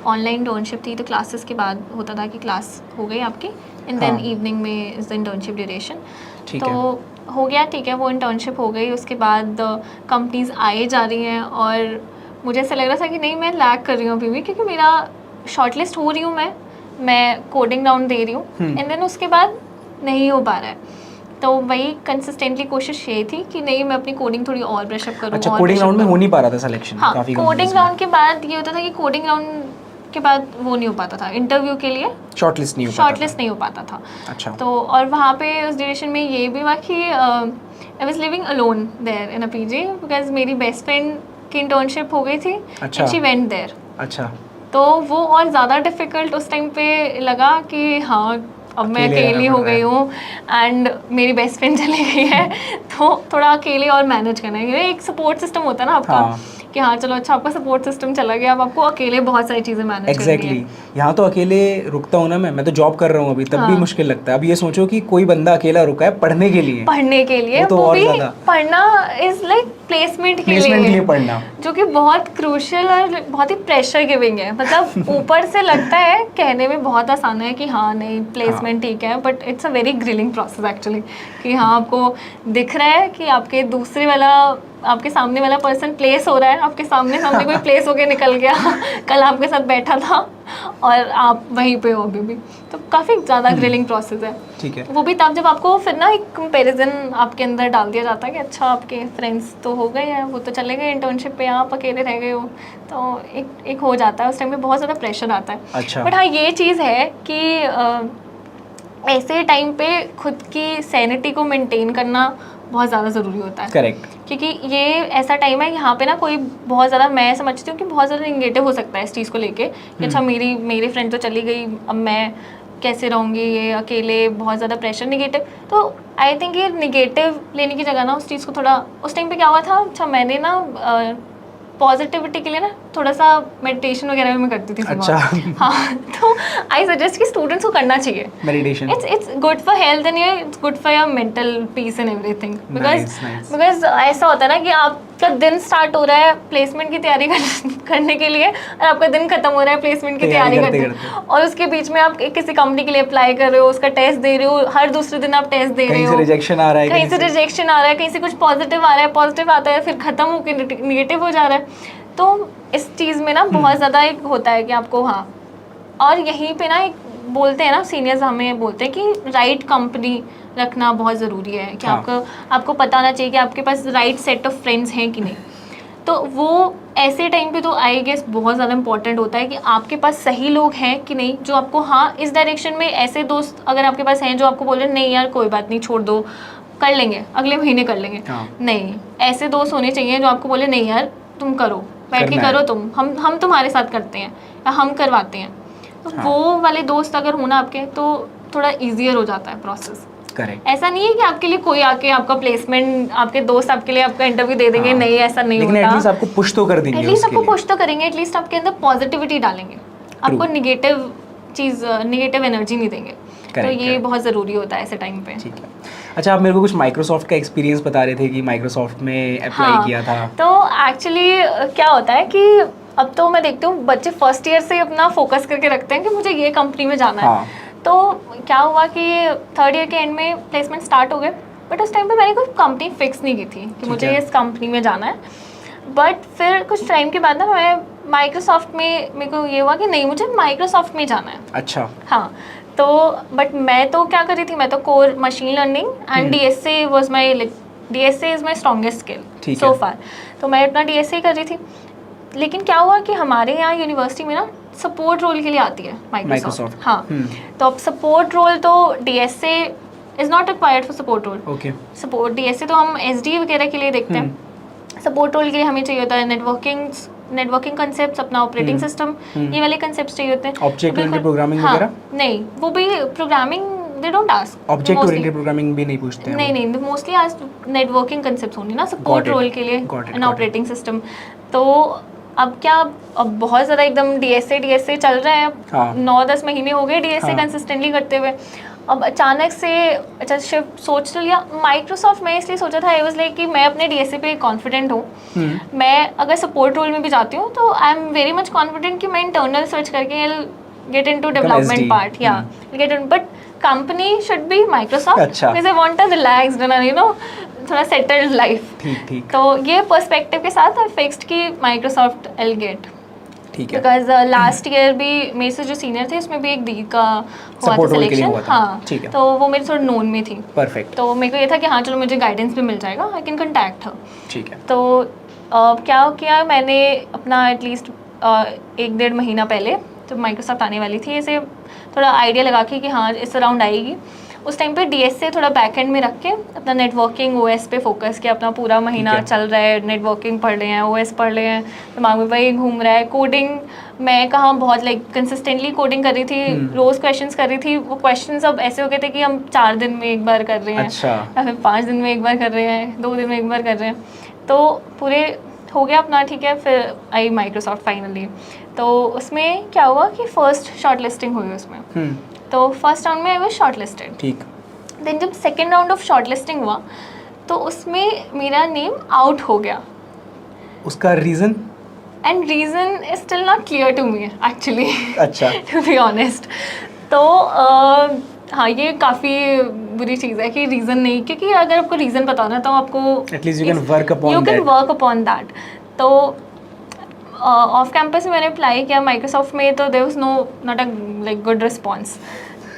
ऑनलाइन इंटर्नशिप थी। तो क्लासेस के बाद होता था कि क्लास हो गई आपकी, एंड देन इवनिंग में इज द इंटर्नशिप ड्यूरेशन। तो हो गया, ठीक है, वो इंटर्नशिप हो गई। उसके बाद कंपनीज आए जा रही हैं, और मुझे ऐसा लग रहा था कि नहीं मैं लैग कर रही हूँ अभी भी, क्योंकि मेरा शॉर्टलिस्ट हो रही हूँ, मैं कोडिंग राउंड दे रही हूँ, एंड देन उसके बाद नहीं हो पा रहा है। तो वही कंसिस्टेंटली कोशिश ये थी कि नहीं मैं अपनी कोडिंग थोड़ी और ब्रशअप करूँ। अच्छा, कोडिंग राउंड में हो नहीं पा रहा था सिलेक्शन? हाँ, कोडिंग राउंड के बाद ये होता था कि कोडिंग राउंड के बाद वो नहीं हो पाता था, इंटरव्यू के लिए शॉर्टलिस्ट नहीं हो पाता था। अच्छा। तो और वहाँ पे उस ड्यूरेशन में ये भी हुआ कि I was living alone there in a PG, because मेरी बेस्ट फ्रेंड की इंटर्नशिप हो गई थी, एंड शी वेंट देयर। अच्छा। तो वो और ज़्यादा डिफ़िकल्ट उस टाइम पे लगा कि हाँ अब मैं अकेली हो गई हूँ एंड मेरी बेस्ट फ्रेंड चली गई है, तो थोड़ा अकेले और मैनेज करना है। एक सपोर्ट सिस्टम होता है ना आपका, कि हाँ चलो अच्छा आपका सपोर्ट सिस्टम चला गया, अब आपको अकेले बहुत सारी चीज़ें मैनेज करनी है। यहाँ तो अकेले रुकता हूँ ना मैं तो जॉब कर रहा हूँ अभी, तब भी मुश्किल लगता है। अब ये सोचो कि कोई बंदा अकेला रुका है पढ़ने के लिए वो भी पढ़ना इज लाइक प्लेसमेंट के लिए पढ़ना, जो कि बहुत क्रूशियल और बहुत ही प्रेशर गिविंग है। मतलब ऊपर से लगता है कहने में बहुत आसान है कि हाँ नहीं प्लेसमेंट ठीक है, but it's a very grilling process actually, कि हाँ आपको दिख रहा है कि आपके सामने वाला पर्सन प्लेस हो रहा है, आपके सामने कोई प्लेस होके निकल गया कल आपके साथ बैठा था और आप वहीं पे हो अभी भी। तो काफ़ी ज़्यादा ग्रिलिंग प्रोसेस है। ठीक है। वो भी तब जब आपको फिर ना एक कंपैरिजन आपके अंदर डाल दिया जाता है कि अच्छा आपके फ्रेंड्स तो हो गए हैं, वो तो चले गए इंटर्नशिप पे, आप अकेले रह गए हो, तो एक हो जाता है उस टाइम पे, बहुत ज़्यादा प्रेशर आता है। अच्छा। बट हाँ ये चीज़ है कि ऐसे टाइम पे खुद की सैनिटी को मेंटेन करना बहुत ज़्यादा ज़रूरी होता है। करेक्ट। क्योंकि ये ऐसा टाइम है यहाँ पे ना कोई बहुत ज़्यादा, मैं समझती हूँ कि बहुत ज़्यादा निगेटिव हो सकता है इस चीज़ को लेके कि अच्छा मेरी फ्रेंड तो चली गई, अब मैं कैसे रहूँगी ये अकेले, बहुत ज़्यादा प्रेशर निगेटिव। तो आई थिंक ये निगेटिव लेने की जगह ना उस चीज़ को थोड़ा, उस टाइम पे क्या हुआ था, अच्छा मैंने ना पॉजिटिविटी के लिए ना थोड़ा सा मेडिटेशन वगैरह भी मैं करती थी सुबह। अच्छा। हाँ, तो आई सजेस्ट कि स्टूडेंट्स को करना चाहिए meditation. It's good for health and it's good for your mental peace and everything, Nice. Because ऐसा होता है ना कि आपका दिन स्टार्ट हो रहा है प्लेसमेंट की तैयारी करने के लिए, और आपका दिन खत्म हो रहा है प्लेसमेंट की तैयारी करते, और उसके बीच में आप किसी कंपनी के लिए अप्लाई कर रहे हो, उसका टेस्ट दे रहे हो, हर दूसरे दिन आप टेस्ट दे रहे हो, कहीं से रिजेक्शन आ रहा है, कहीं से रिजेक्शन आ रहा है, कहीं से कुछ पॉजिटिव आ रहा है, पॉजिटिव आता है फिर खत्म होकर निगेटिव हो जा रहा है। तो इस चीज़ में ना बहुत ज़्यादा एक होता है कि आपको, हाँ, और यहीं पे ना एक बोलते हैं ना सीनियर्स हमें बोलते हैं कि राइट कंपनी रखना बहुत ज़रूरी है कि हाँ। आपको पता होना चाहिए कि आपके पास राइट सेट ऑफ फ्रेंड्स हैं कि नहीं। तो वो ऐसे टाइम पे तो आई गेस बहुत ज़्यादा इंपॉर्टेंट होता है कि आपके पास सही लोग हैं कि नहीं, जो आपको हाँ इस डायरेक्शन में, ऐसे दोस्त अगर आपके पास हैं जो आपको बोले नहीं यार कोई बात नहीं छोड़ दो, कर लेंगे अगले महीने कर लेंगे, हाँ। नहीं, ऐसे दोस्त होने चाहिए जो आपको बोले नहीं यार तुम करो, बैठ के करना करो है। तुम, हम तुम्हारे साथ करते हैं या हम करवाते हैं। तो हाँ। वो वाले दोस्त अगर होना आपके तो थोड़ा ईजियर हो जाता है प्रोसेस। करेक्ट। ऐसा नहीं है कि आपके लिए कोई आके आपका प्लेसमेंट, आपके दोस्त आपके लिए आपका इंटरव्यू दे देंगे, हाँ। नहीं ऐसा नहीं लेकिन होता। एटलीस्ट आपको पुश तो कर देंगे, एटलीस्ट उसके आपको लिए। पुश तो करेंगे, एटलीस्ट आपके अंदर पॉजिटिविटी डालेंगे, आपको निगेटिव चीज़, निगेटिव एनर्जी नहीं देंगे। तो Correct, ये correct. बहुत ज़रूरी होता है ऐसे टाइम पे। ठीक है। अच्छा, आप मेरे को कुछ माइक्रोसॉफ्ट का एक्सपीरियंस बता रहे थे कि माइक्रोसॉफ्ट में अप्लाई किया था। तो एक्चुअली क्या होता है कि अब तो मैं देखती हूँ बच्चे फर्स्ट ईयर से अपना फोकस करके रखते हैं कि मुझे ये कंपनी में जाना हाँ। है। तो क्या हुआ कि थर्ड ईयर के एंड में प्लेसमेंट स्टार्ट हो गए, बट उस टाइम पे मैंने कोई कंपनी फिक्स नहीं की थी कि मुझे इस कंपनी में जाना है। बट फिर कुछ टाइम के बाद ना मैं माइक्रोसॉफ्ट में, मेरे को ये हुआ कि नहीं मुझे माइक्रोसॉफ्ट में जाना है। अच्छा। हाँ, तो बट मैं तो क्या कर रही थी, मैं तो core machine learning and DSA was my, DSA is my strongest skill so far. तो मैं अपना डीएसए कर रही थी, लेकिन क्या हुआ कि हमारे यहाँ यूनिवर्सिटी में ना सपोर्ट रोल के लिए आती है माइक्रोसॉफ्ट। हाँ, तो अब सपोर्ट रोल तो DSA is not required for support role. Okay. Support DSA तो हम एसडी वगैरह के लिए देखते हैं, सपोर्ट रोल के लिए हमें चाहिए होता है नेटवर्किंग कंसेप्ट्स, अपना ऑपरेटिंग सिस्टम, ये वाले कंसेप्ट्स चाहिए होते हैं। ऑब्जेक्ट ओरिएंटेड प्रोग्रामिंग वगैरह? नहीं, वो भी programming they don't ask. Object oriented programming भी नहीं पूछते हैं? नहीं, मोस्टली आज नेटवर्किंग कंसेप्ट्स होंगे ना सपोर्ट रोल के लिए, एंड ऑपरेटिंग सिस्टम। तो अब क्या, अब बहुत ज़्यादा एकदम डीएसए चल रहा है, हाँ। 9-10 महीने हो गए डीएसए कंसिस्टेंटली करते हुए। अब अचानक से अच्छा शिफ्ट सोच लिया माइक्रोसॉफ्ट में, इसलिए सोचा था आई वाज लाइक कि मैं अपने डीएसए पे कॉन्फिडेंट हूँ। मैं अगर सपोर्ट रोल में भी जाती हूँ तो I am very much confident कि मैं इंटरनल सर्च करके गेट इनटू डेवलपमेंट पार्ट, या get in, but company should be Microsoft because I want a relaxed and you know थोड़ा सेटल्ड लाइफ। ठीक। तो ये पर्सपेक्टिव के साथ आई फिक्स्ड कि माइक्रोसॉफ्ट आई विल गेट। ठीक है। बिकॉज लास्ट ईयर भी मेरे से जो सीनियर थे उसमें भी एक दी का हुआ था सिलेक्शन। हाँ, ठीक है। तो वो मेरे थोड़ा नोन में थी। परफेक्ट। तो मेरे को ये था कि हाँ चलो मुझे गाइडेंस भी मिल जाएगा, आई कैन कंटैक्ट हर। ठीक है। तो क्या किया मैंने अपना एटलीस्ट 1-1.5 महीना पहले तो माइक्रोसॉफ्ट आने वाली थी, ऐसे थोड़ा आइडिया लगा के कि हाँ इस अराउंड आएगी। उस टाइम पे डीएसए थोड़ा बैकएंड में रख के अपना नेटवर्किंग ओएस पे फोकस किया। अपना पूरा महीना चल रहा है, नेटवर्किंग पढ़ रहे हैं, ओएस पढ़ रहे हैं, दिमाग में वही घूम रहा है। कोडिंग मैं कहाँ बहुत लाइक कंसिस्टेंटली कोडिंग कर रही थी, रोज़ क्वेश्चंस कर रही थी। वो क्वेश्चंस अब ऐसे हो गए थे कि हम 4 दिन में एक बार कर रहे हैं, अच्छा। या फिर 5 दिन में एक बार कर रहे हैं, 2 दिन में एक बार कर रहे हैं। तो पूरे हो गया अपना, ठीक है। फिर आई माइक्रोसॉफ्ट फाइनली। तो उसमें क्या हुआ कि फर्स्ट शॉर्ट लिस्टिंग हुई उसमें। तो फर्स्ट राउंड में आई वाज शॉर्ट लिस्टेड। ठीक। देन जब second round of shortlisting हुआ तो उसमें मेरा नेम आउट हो गया। उसका reason? And reason is still not clear to me actually, अच्छा। To be honest. तो हाँ, ये काफ़ी बुरी चीज़ है कि रीज़न नहीं, क्योंकि अगर आपको रीज़न पता हो ना तो आपको at least you can work upon that. तो ऑफ कैंपस में मैंने अप्लाई किया माइक्रोसॉफ्ट में, तो there was not a like good response.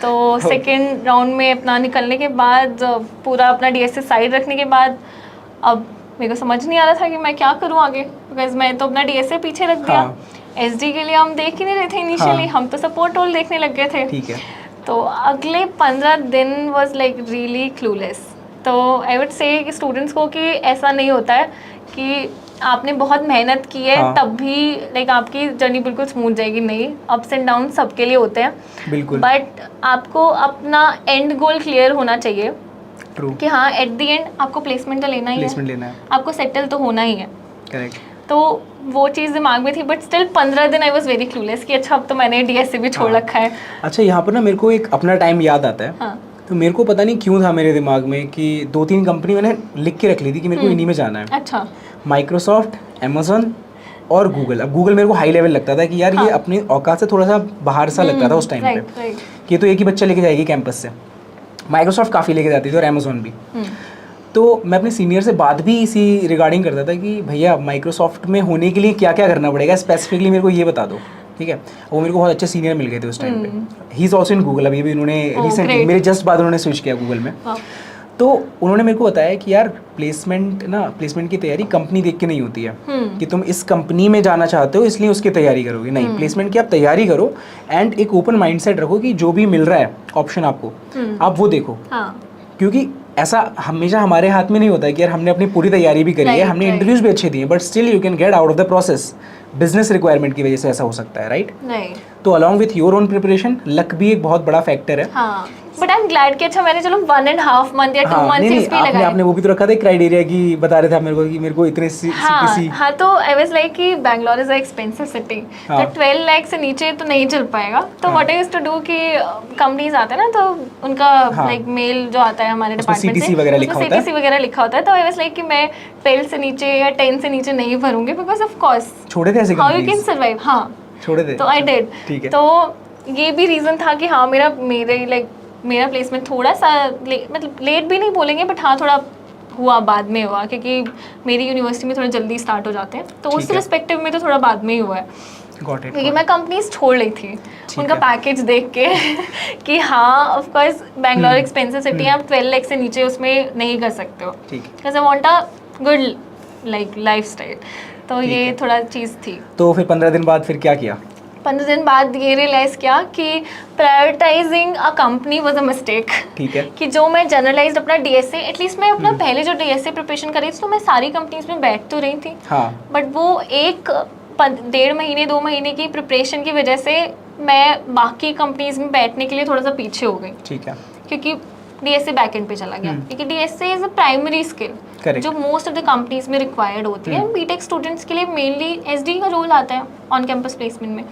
तो सेकेंड राउंड में अपना निकलने के बाद पूरा अपना डीएसए साइड रखने के बाद अब मेरे को समझ नहीं आ रहा था कि मैं क्या करूँ आगे, बिकॉज मैं तो अपना डीएसए पीछे रख दिया। एसडी के लिए हम देख ही नहीं रहे थे इनिशियली, हम तो सपोर्ट रोल देखने लग गए थे। ठीक है। तो अगले 15 दिन वाज लाइक रियली क्लूलेस। तो आई वुड से कि स्टूडेंट्स को कि ऐसा नहीं होता है कि आपने बहुत मेहनत की है तब भी लाइक आपकी जर्नी बिल्कुल स्मूथ जाएगी, नहीं, अप्स एंड डाउन सबके लिए होते हैं बिल्कुल। बट आपको अपना एंड गोल क्लियर होना चाहिए। ट्रू। कि हाँ एट द एंड आपको प्लेसमेंट तो लेना ही है, लेना है, आपको सेटल तो होना ही है। करेक्ट। तो वो चीज़ दिमाग में थी, बट स्टिल 15 दिन आई वॉज वेरी क्लूलेस कि अच्छा अब तो मैंने DSA भी छोड़ रखा है। अच्छा, यहाँ पर ना मेरे को एक अपना टाइम याद आता है। हाँ। तो मेरे को पता नहीं क्यों था मेरे दिमाग में कि 2-3 कंपनी मैंने लिख के रख ली थी कि मेरे को इन्हीं में जाना है। अच्छा। माइक्रोसॉफ्ट, अमेजोन और गूगल। अब गूगल मेरे को हाई लेवल लगता था कि यार ये अपनी औकात से थोड़ा सा बाहर सा लगता था उस टाइम पे कि ये तो एक ही बच्चा लेके जाएगी कैंपस से। माइक्रोसॉफ्ट काफ़ी लेके जाती थी और अमेजोन भी। तो मैं अपने सीनियर से बात भी इसी रिगार्डिंग करता था कि भैया माइक्रोसॉफ्ट में होने के लिए क्या क्या करना पड़ेगा, स्पेसिफिकली मेरे को ये बता दो, ठीक है। वो मेरे को बहुत अच्छे सीनियर मिल गए थे उस टाइम पे। He is also in Google, अभी उन्होंने रिसेंटली मेरे जस्ट बाद उन्होंने स्विच किया गूगल में। तो उन्होंने मेरे को बताया कि यार प्लेसमेंट की तैयारी कंपनी देख के नहीं होती है कि तुम इस कंपनी में जाना चाहते हो इसलिए उसकी तैयारी करोगे, नहीं, प्लेसमेंट की आप तैयारी करो एंड एक ओपन माइंडसेट रखो कि जो भी मिल रहा है ऑप्शन आपको, आप वो देखो। क्योंकि ऐसा हमेशा हमारे हाथ में नहीं होता है कि यार हमने अपनी पूरी तैयारी भी करी है, हमने इंटरव्यूज भी अच्छे दिए, but still you can get out of the process. Business requirement की वजह से ऐसा हो सकता है, राइट? तो along with your own preparation luck भी एक बहुत बड़ा फैक्टर है। बट आई एम ग्लैड कि अच्छा मैंने चलो 1.5 मंथ या 2 मंथ्स भी लगाए। आपने वो भी तो रखा था क्राइटेरिया की, बता रहे थे मेरे को कि मेरे को इतने CPC। हाँ, तो आई वाज लाइक कि Bangalore is a expensive city, तो 12 लाख से नीचे तो नहीं चल पाएगा। तो what I used to do कि कंपनीज आते हैं ना, तो उनका लाइक मेल जो आता है हमारे डिपार्टमेंट से, CTC वगैरह लिखा होता है। तो आई वाज लाइक कि मैं 12 से नीचे या 10 से नीचे नहीं भरूंगी, बिकॉज ऑफ कोर्स छोड़े थे ऐसे हाउ यू कैन सर्वाइव। हाँ, छोड़े थे। तो आई डिड। तो ये भी रीजन था कि हाँ मेरा प्लेसमेंट थोड़ा सा मतलब लेट भी नहीं बोलेंगे, बट हाँ थोड़ा हुआ, बाद में हुआ, क्योंकि मेरी यूनिवर्सिटी में थोड़ा जल्दी स्टार्ट हो जाते हैं, तो उस रिस्पेक्टिव में तो थोड़ा बाद में ही हुआ है। क्योंकि मैं कंपनीज छोड़ रही थी उनका पैकेज देख के कि हाँ of course Bangalore expensive city है, आप 12 लाख से नीचे उसमें नहीं कर सकते हो, because I want a good lifestyle. तो ये थोड़ा चीज़ थी। तो फिर 15 दिन बाद फिर क्या किया? 15 दिन बाद ये रियलाइज़ किया कि prioritising a company was a mistake. ठीक है। कि जो मैं जनरलाइज्ड अपना DSA, एटलीस्ट मैं अपना पहले जो DSA प्रिपरेशन कर रही थी तो मैं सारी कंपनीज में बैठ तो रही थी, बट वो 1.5 महीने 2 महीने की प्रिपरेशन की वजह से मैं बाकी कंपनीज में बैठने के लिए थोड़ा सा पीछे हो गई। ठीक है। क्योंकि DSA बैकएंड पे चला गया, क्योंकि DSA is a primary skill जो मोस्ट ऑफ द कंपनीज में रिक्वायर्ड होती है। बीटेक स्टूडेंट्स के लिए मेनली SD का रोल आता है ऑन कैंपस प्लेसमेंट में।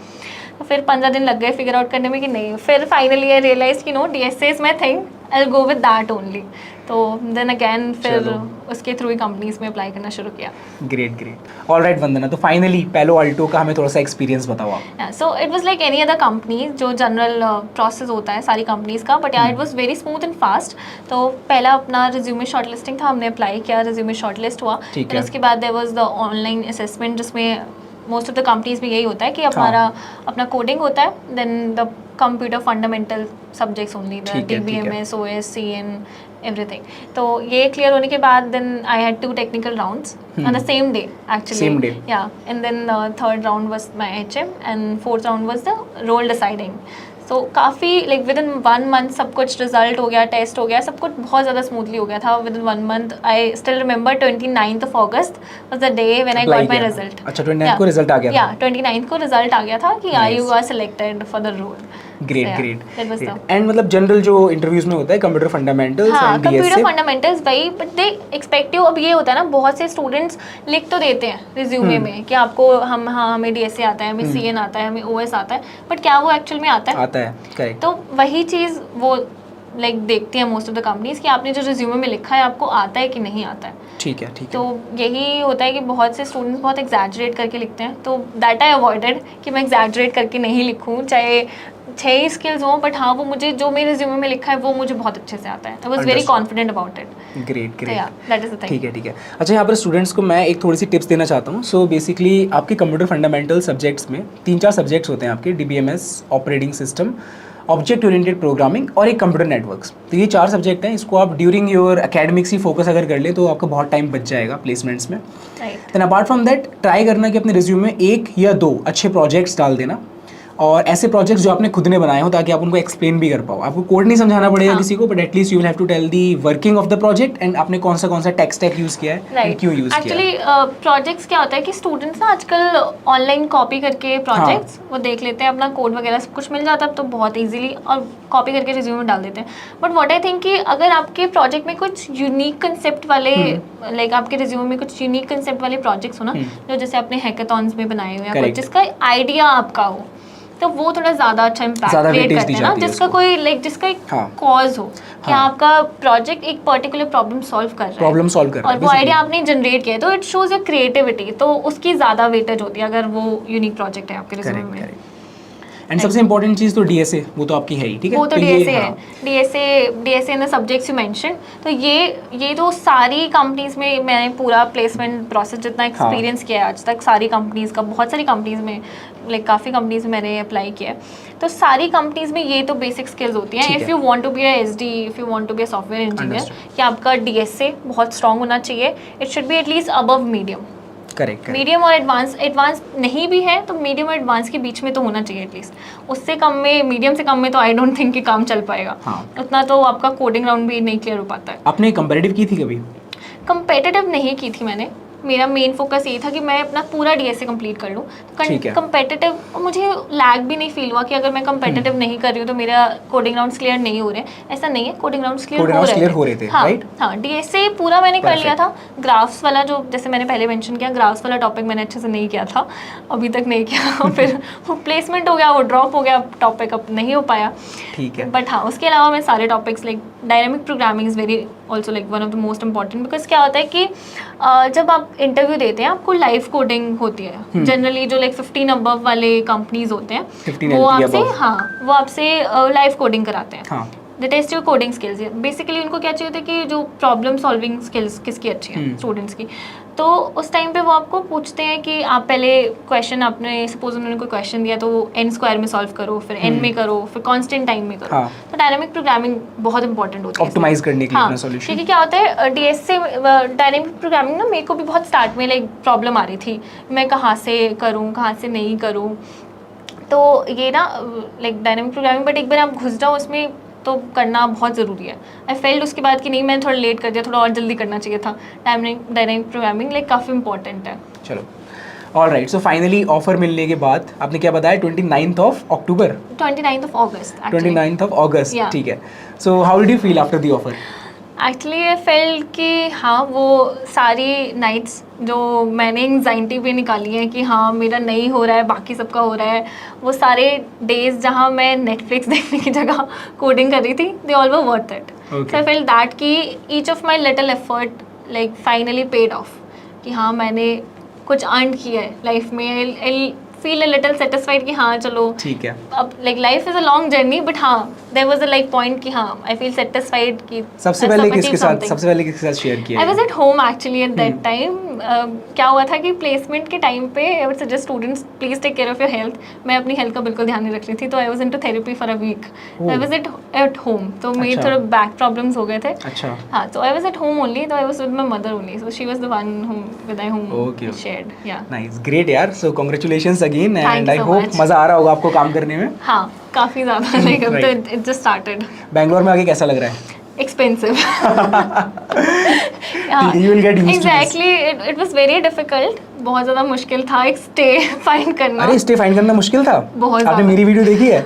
तो फिर 15 दिन लग गए फिगर आउट करने में कि नहीं, फिर फाइनली आई रियलाइज कि no, DSA is my thing, I will go with that only. तो देन अगैन फिर उसके थ्रू ही कंपनीज में अप्लाई करना शुरू किया। ग्रेट। ऑलराइट वंदना, तो फाइनली पैलो अल्टो का हमें थोड़ा सा एक्सपीरियंस बताओ आप। So it was like any other company, जो जनरल प्रोसेस होता है सारी कंपनीज का, बट यार it was very smooth and fast. तो पहला अपना रिज्यूमे शॉर्टलिस्टिंग था, हमने अप्लाई किया, रिज्यूमे शॉर्टलिस्ट हुआ, फिर उसके बाद there was the online assessment, जिसमें मोस्ट ऑफ द कंपनीज में यही होता है कि हमारा अपना कोडिंग होता है, then the computer fundamental subjects only, the DBMS, OS, CN, everything. तो ये क्लियर होने के बाद then I had 2 technical rounds on the same day actually, yeah, and then third round was my HM and fourth round was the role deciding. So काफ़ी like with in 1 month सब कुछ, result हो गया, test हो गया, सब कुछ बहुत ज़्यादा स्मूथली हो गया था with in 1 month. I still remember 29th of August was the day when I got my result. अच्छा, 29th को रिजल्ट आ गया था? Yeah, 29th को रिजल्ट आ गया था कि you are selected for the role. Great. And मतलब जनरल जो इंटरव्यूज में होता है कंप्यूटर फंडामेंटल्स, हाँ, कंप्यूटर फंडामेंटल्स वही, बट दे एक्सपेक्ट यू। अब ये होता है ना, बहुत से स्टूडेंट्स लिख तो देते हैं रिज्यूमे में कि आपको हमें DSA आता है, हमें CN आता है, हमें OS आता है, बट क्या वो एक्चुअल में आता है? करेक्ट। तो वही चीज़ वो देखती है मोस्ट ऑफ द कंपनीज कि आपने जो रिज्यूमे में लिखा है आपको आता है कि नहीं आता है। ठीक है। तो यही होता है कि बहुत से स्टूडेंट्स बहुत एग्जैजरेट करके लिखते हैं, तो दैट आई अवॉइडेड कि मैं एग्जैजरेट करके नहीं लिखूँ, चाहे 6 ही स्किल्स हों, बट हाँ वो मुझे जो मेरे रिज्यूमे में लिखा है वो मुझे बहुत अच्छे से आता है। I was very confident about it. Great. That is the thing. ठीक है। अच्छा, यहाँ पर स्टूडेंट्स को मैं एक थोड़ी सी टिप्स देना चाहता हूँ। सो बेसिकली आपके कंप्यूटर फंडामेंटल सब्जेक्ट्स में 3-4 सब्जेक्ट्स होते हैं आपके, DBMS, operating system, object oriented programming और एक कंप्यूटर नेटवर्क्स। तो ये 4 सब्जेक्ट हैं। इसको आप during your academics he focus अगर कर ले तो आपका बहुत टाइम बच जाएगा प्लेसमेंट्स में। Then apart from that try करना कि अपने रिज्यूमे में 1 या 2 अच्छे प्रोजेक्ट्स डाल देना, और ऐसे प्रोजेक्ट्स जो आपने खुद ने बनाए हो ताकि आप उनको एक्सप्लेन भी कर पाओ, आपको कोड नहीं समझाना पड़ेगा हाँ. किसी को, but at least you will have to tell the working of the project and आपने कौन सा टेक स्टैक यूज़ किया है राइट. क्यों यूज़ किया है. एक्चुअली प्रोजेक्ट्स क्या होता है कि स्टूडेंट्स ना आजकल ऑनलाइन कॉपी करके प्रोजेक्ट्स वो देख लेते हैं, अपना कोड वगैरह सब कुछ मिल जाता है तो बहुत इजीली और कॉपी करके रिज्यूम में डाल देते हैं. बट व्हाट आई थिंक कि अगर आपके प्रोजेक्ट में कुछ यूनिक कंसेप्ट वाले लाइक आपके रिज्यूम में कुछ यूनिक कंसेप्ट वाले प्रोजेक्ट्स हो ना, जो जैसे आपने हैकाथॉन्स में बनाए हुए हैं, जिसका आइडिया आपका हो, तो वो थोड़ा ज़्यादा अच्छा इम्पैक्ट क्रिएट करते हैं ना, जिसका कोई लाइक जिसका एक कॉज हो कि आपका प्रोजेक्ट एक पर्टिकुलर प्रॉब्लम सॉल्व कर रहा है और वो आइडिया आपने जनरेट किया है, तो इट शोज योर क्रिएटिविटी, तो उसकी ज़्यादा वेटेज होती है अगर वो यूनिक प्रोजेक्ट है आपके रिज्यूमे में. एंड सबसे इंपॉर्टेंट चीज़ तो डीएसए, वो तो आपकी है ही, ठीक है, वो तो डीएसए है, DSA in the subjects you mention. तो ये तो सारी कंपनीज में मैंने पूरा प्लेसमेंट प्रोसेस जितना एक्सपीरियंस किया है आज तक, सारी कंपनीज का, बहुत सारी कंपनीज में लाइक काफ़ी कंपनीज में मैंने अप्लाई किया है, तो सारी कंपनीज में ये तो बेसिक स्किल्स होती हैं. If you want to be a SD, if you want to be a software engineer, कि आपका डीएसए बहुत स्ट्रांग होना चाहिए. It should be at least above medium. Correct. Medium और एडवांस नहीं भी है तो मीडियम और एडवांस के बीच में तो होना चाहिए एटलीस्ट. उससे कम में, मीडियम से कम में तो आई डोंट थिंक कि काम चल पाएगा. उतना तो आपका कोडिंग राउंड भी नहीं क्लियर हो पाता है. आपने कंपैरेटिव की थी कभी? कंपेटिटिव नहीं की थी मैंने, मेरा मेन फोकस ये था कि मैं अपना पूरा डीएसए कंप्लीट कर लूँ. कंपेटिटिव मुझे लैग भी नहीं फील हुआ कि अगर मैं कंपेटिटिव नहीं कर रही हूँ तो मेरा कोडिंग राउंड्स क्लियर नहीं हो रहे हैं. ऐसा नहीं है, कोडिंग राउंड्स क्लियर हो रहे थे. हाँ, डीएसए पूरा मैंने कर लिया था. ग्राफ्स वाला जो जैसे मैंने पहले मेंशन किया, ग्राफ्स वाला टॉपिक मैंने अच्छे से नहीं किया था, अभी तक नहीं किया. फिर वो प्लेसमेंट हो गया, वो ड्रॉप हो गया, टॉपिक अब नहीं हो पाया. ठीक है. बट हाँ, उसके अलावा मैं सारे topics like dynamic programming is very also like one of the most important. Because क्या होता है कि जब आप इंटरव्यू देते हैं आपको लाइव कोडिंग होती है जनरली, जो लाइक 15 अबव वाले कंपनीज होते हैं वो आपसे लाइव कोडिंग कराते हैं. The test your coding skills. Basically उनको क्या चाहिए होता है कि जो प्रॉब्लम सॉल्विंग स्किल्स किसकी अच्छी है स्टूडेंट्स की. तो उस टाइम पे वो आपको पूछते हैं कि आप पहले क्वेश्चन, आपने सपोज उन्होंने कोई क्वेश्चन दिया तो वो n स्क्वायर में सॉल्व करो, फिर n में करो, फिर कांस्टेंट टाइम में करो. तो डायनामिक प्रोग्रामिंग बहुत इंपॉर्टेंट होती है ऑप्टिमाइज करने के लिए अपना सॉल्यूशन. क्योंकि क्या होता है डीएसए डायनामिक प्रोग्रामिंग ना, मेरे को भी बहुत स्टार्ट में लाइक प्रॉब्लम आ रही थी, मैं कहाँ से करूँ कहाँ से नहीं करूँ. तो ये ना लाइक डायनामिक प्रोग्रामिंग, बट एक बार आप घुस जाओ उसमें तो करना बहुत ज़रूरी है. आई फेल्ड उसके बाद कि नहीं, मैंने थोड़ा लेट कर दिया, थोड़ा और जल्दी करना चाहिए था. डायनामिक प्रोग्रामिंग लाइक काफ़ी इंपॉर्टेंट है. चलो, ऑलराइट. सो फाइनली ऑफर मिलने के बाद आपने क्या बताया, 29th अक्टूबर, 29th ऑगस्ट, 29th अगस्त, ठीक है. So how did you feel after the offer? Actually I felt कि हाँ, वो सारी नाइट्स जो मैंने एंग्जाइटी पे निकाली है कि हाँ मेरा नहीं हो रहा है, बाकी सबका हो रहा है, वो सारे डेज जहाँ मैं नेटफ्लिक्स देखने की जगह कोडिंग कर रही थी, they all were worth it. So I felt that कि each of my little effort like finally paid off, कि हाँ मैंने कुछ अर्न किया है लाइफ में. I feel a little satisfied कि हाँ चलो ठीक है. अब like life is a long journey, but हाँ there was a like point कि हाँ आई फील सेटिस्फाइड कि सबसे पहले किसके साथ शेयर किया? I was at home actually at that time. क्या हुआ था कि प्लेसमेंट के टाइम पे I would suggest students please take care of your health. मैं अपनी हेल्थ का बिल्कुल ध्यान नहीं रख रही थी, तो I was into therapy for a week. I was at home, तो मेरे थोड़े बैक प्रॉब्लम्स हो गए थे. अच्छा. हाँ, तो I was at home only, तो I was with my mother only, so she was the one with whom shared. Yeah, nice, great यार. So congratulations again and I hope मजा आ रहा होगा आपको काम करने में. हाँ, काफ़ी ज़्यादा. लाइक अब तो इट जस्ट स्टार्टेड. बैंगलोर में आके कैसा लग रहा है? Expensive. You will get used exactly. to this. It was very difficult. बहुत ज़्यादा मुश्किल था एक स्टे फाइंड करना. अरे स्टे फाइंड करना मुश्किल था? बहुत. आपने मेरी वीडियो देखी है?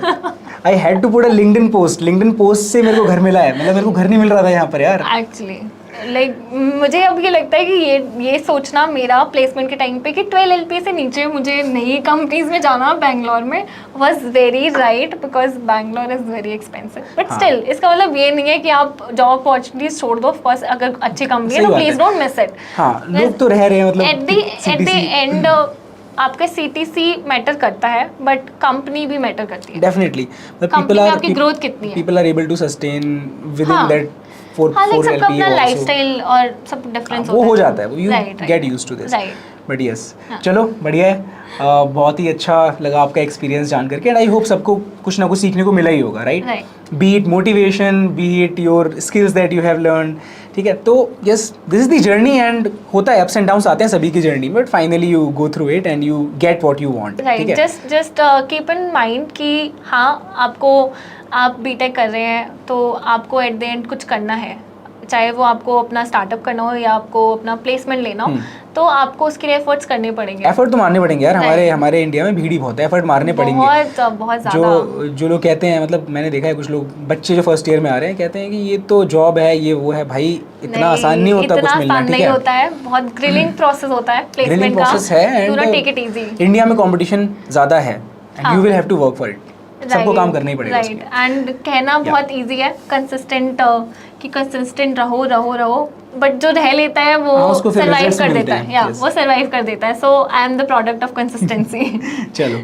I had to put a LinkedIn post से मेरे को घर मिला है. मतलब मेरे को घर नहीं मिल रहा था यहाँ पर यार. Actually. लाइक मुझे अब ये लगता है कि ये सोचना मेरा प्लेसमेंट के टाइम पे कि 12 LPA से नीचे मुझे नई कंपनीज में जाना बैंगलोर में was very right, because Bangalore is very expensive. But still इसका मतलब ये नहीं है कि आप जॉब अपॉर्चुनिटीज छोड़ दो. ऑफ कोर्स अगर अच्छी कंपनी है तो प्लीज डोंट मिस इट. हाँ, लोग तो रह रहे हैं मतलब एट द एंड आपका CTC मैटर करता है, बट कंपनी भी मैटर करती है. डेफिनेटली. कंपनी में आपकी ग्रोथ कितनी है, people are able to sustain with in that. सबका अपना लाइफस्टाइल और सब डिफरेंस वो हो जाता है, you get used to this. But yes, चलो बढ़िया है. बहुत ही अच्छा लगा आपका एक्सपीरियंस जान करके, एंड आई होप सबको कुछ ना कुछ सीखने को मिला ही होगा, right? B it motivation, B it your skills that you have learn, ठीक है? तो yes, this is the journey, and होता है, अप्स एंड डाउन्स आते हैं सभी की journey, but finally you go through it and you get what you want, ठीक है? जस्ट कीप इन माइंड कि हाँ, आप बीटेक कर रहे हैं तो आपको एट द एंड कुछ करना है, चाहे वो आपको अपना स्टार्टअप करना हो या आपको अपना प्लेसमेंट लेना हो, तो आपको उसके लिए एफर्ट्स करने पड़ेंगे। एफर्ट तो मारने पड़ेंगे यार, हमारे इंडिया में भीड़ ही बहुत है, एफर्ट मारने पड़ेंगे बहुत ज़्यादा। जो लोग कहते हैं, मतलब मैंने देखा है कुछ लोग, बच्चे जो फर्स्ट ईयर में आ रहे हैं, कहते हैं कि ये तो जॉब है, ये वो है, भाई इतना आसान नहीं होता कुछ मिलना, ठीक है? नहीं होता है, बहुत ग्रिलिंग प्रोसेस होता है प्लेसमेंट का, प्रोसेस है, do not take it easy. India में कंपटीशन ज़्यादा है, and you will have to work for it, सबको काम करना ही पड़ेगा। राइट, एंड कहना बहुत इजी है, कंसिस्टेंट, कि कंसिस्टेंट रहो, बट जो रह लेता है वो सर्वाइव कर देता है, या वो सर्वाइव कर देता है। So I am the product of consistency. चलो,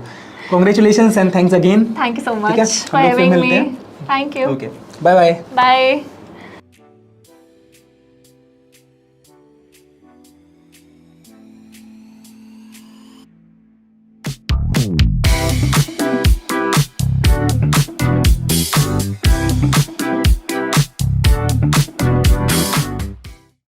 congratulations and thanks again. Thank you so much for having me. Thank you. Okay, bye bye. Bye.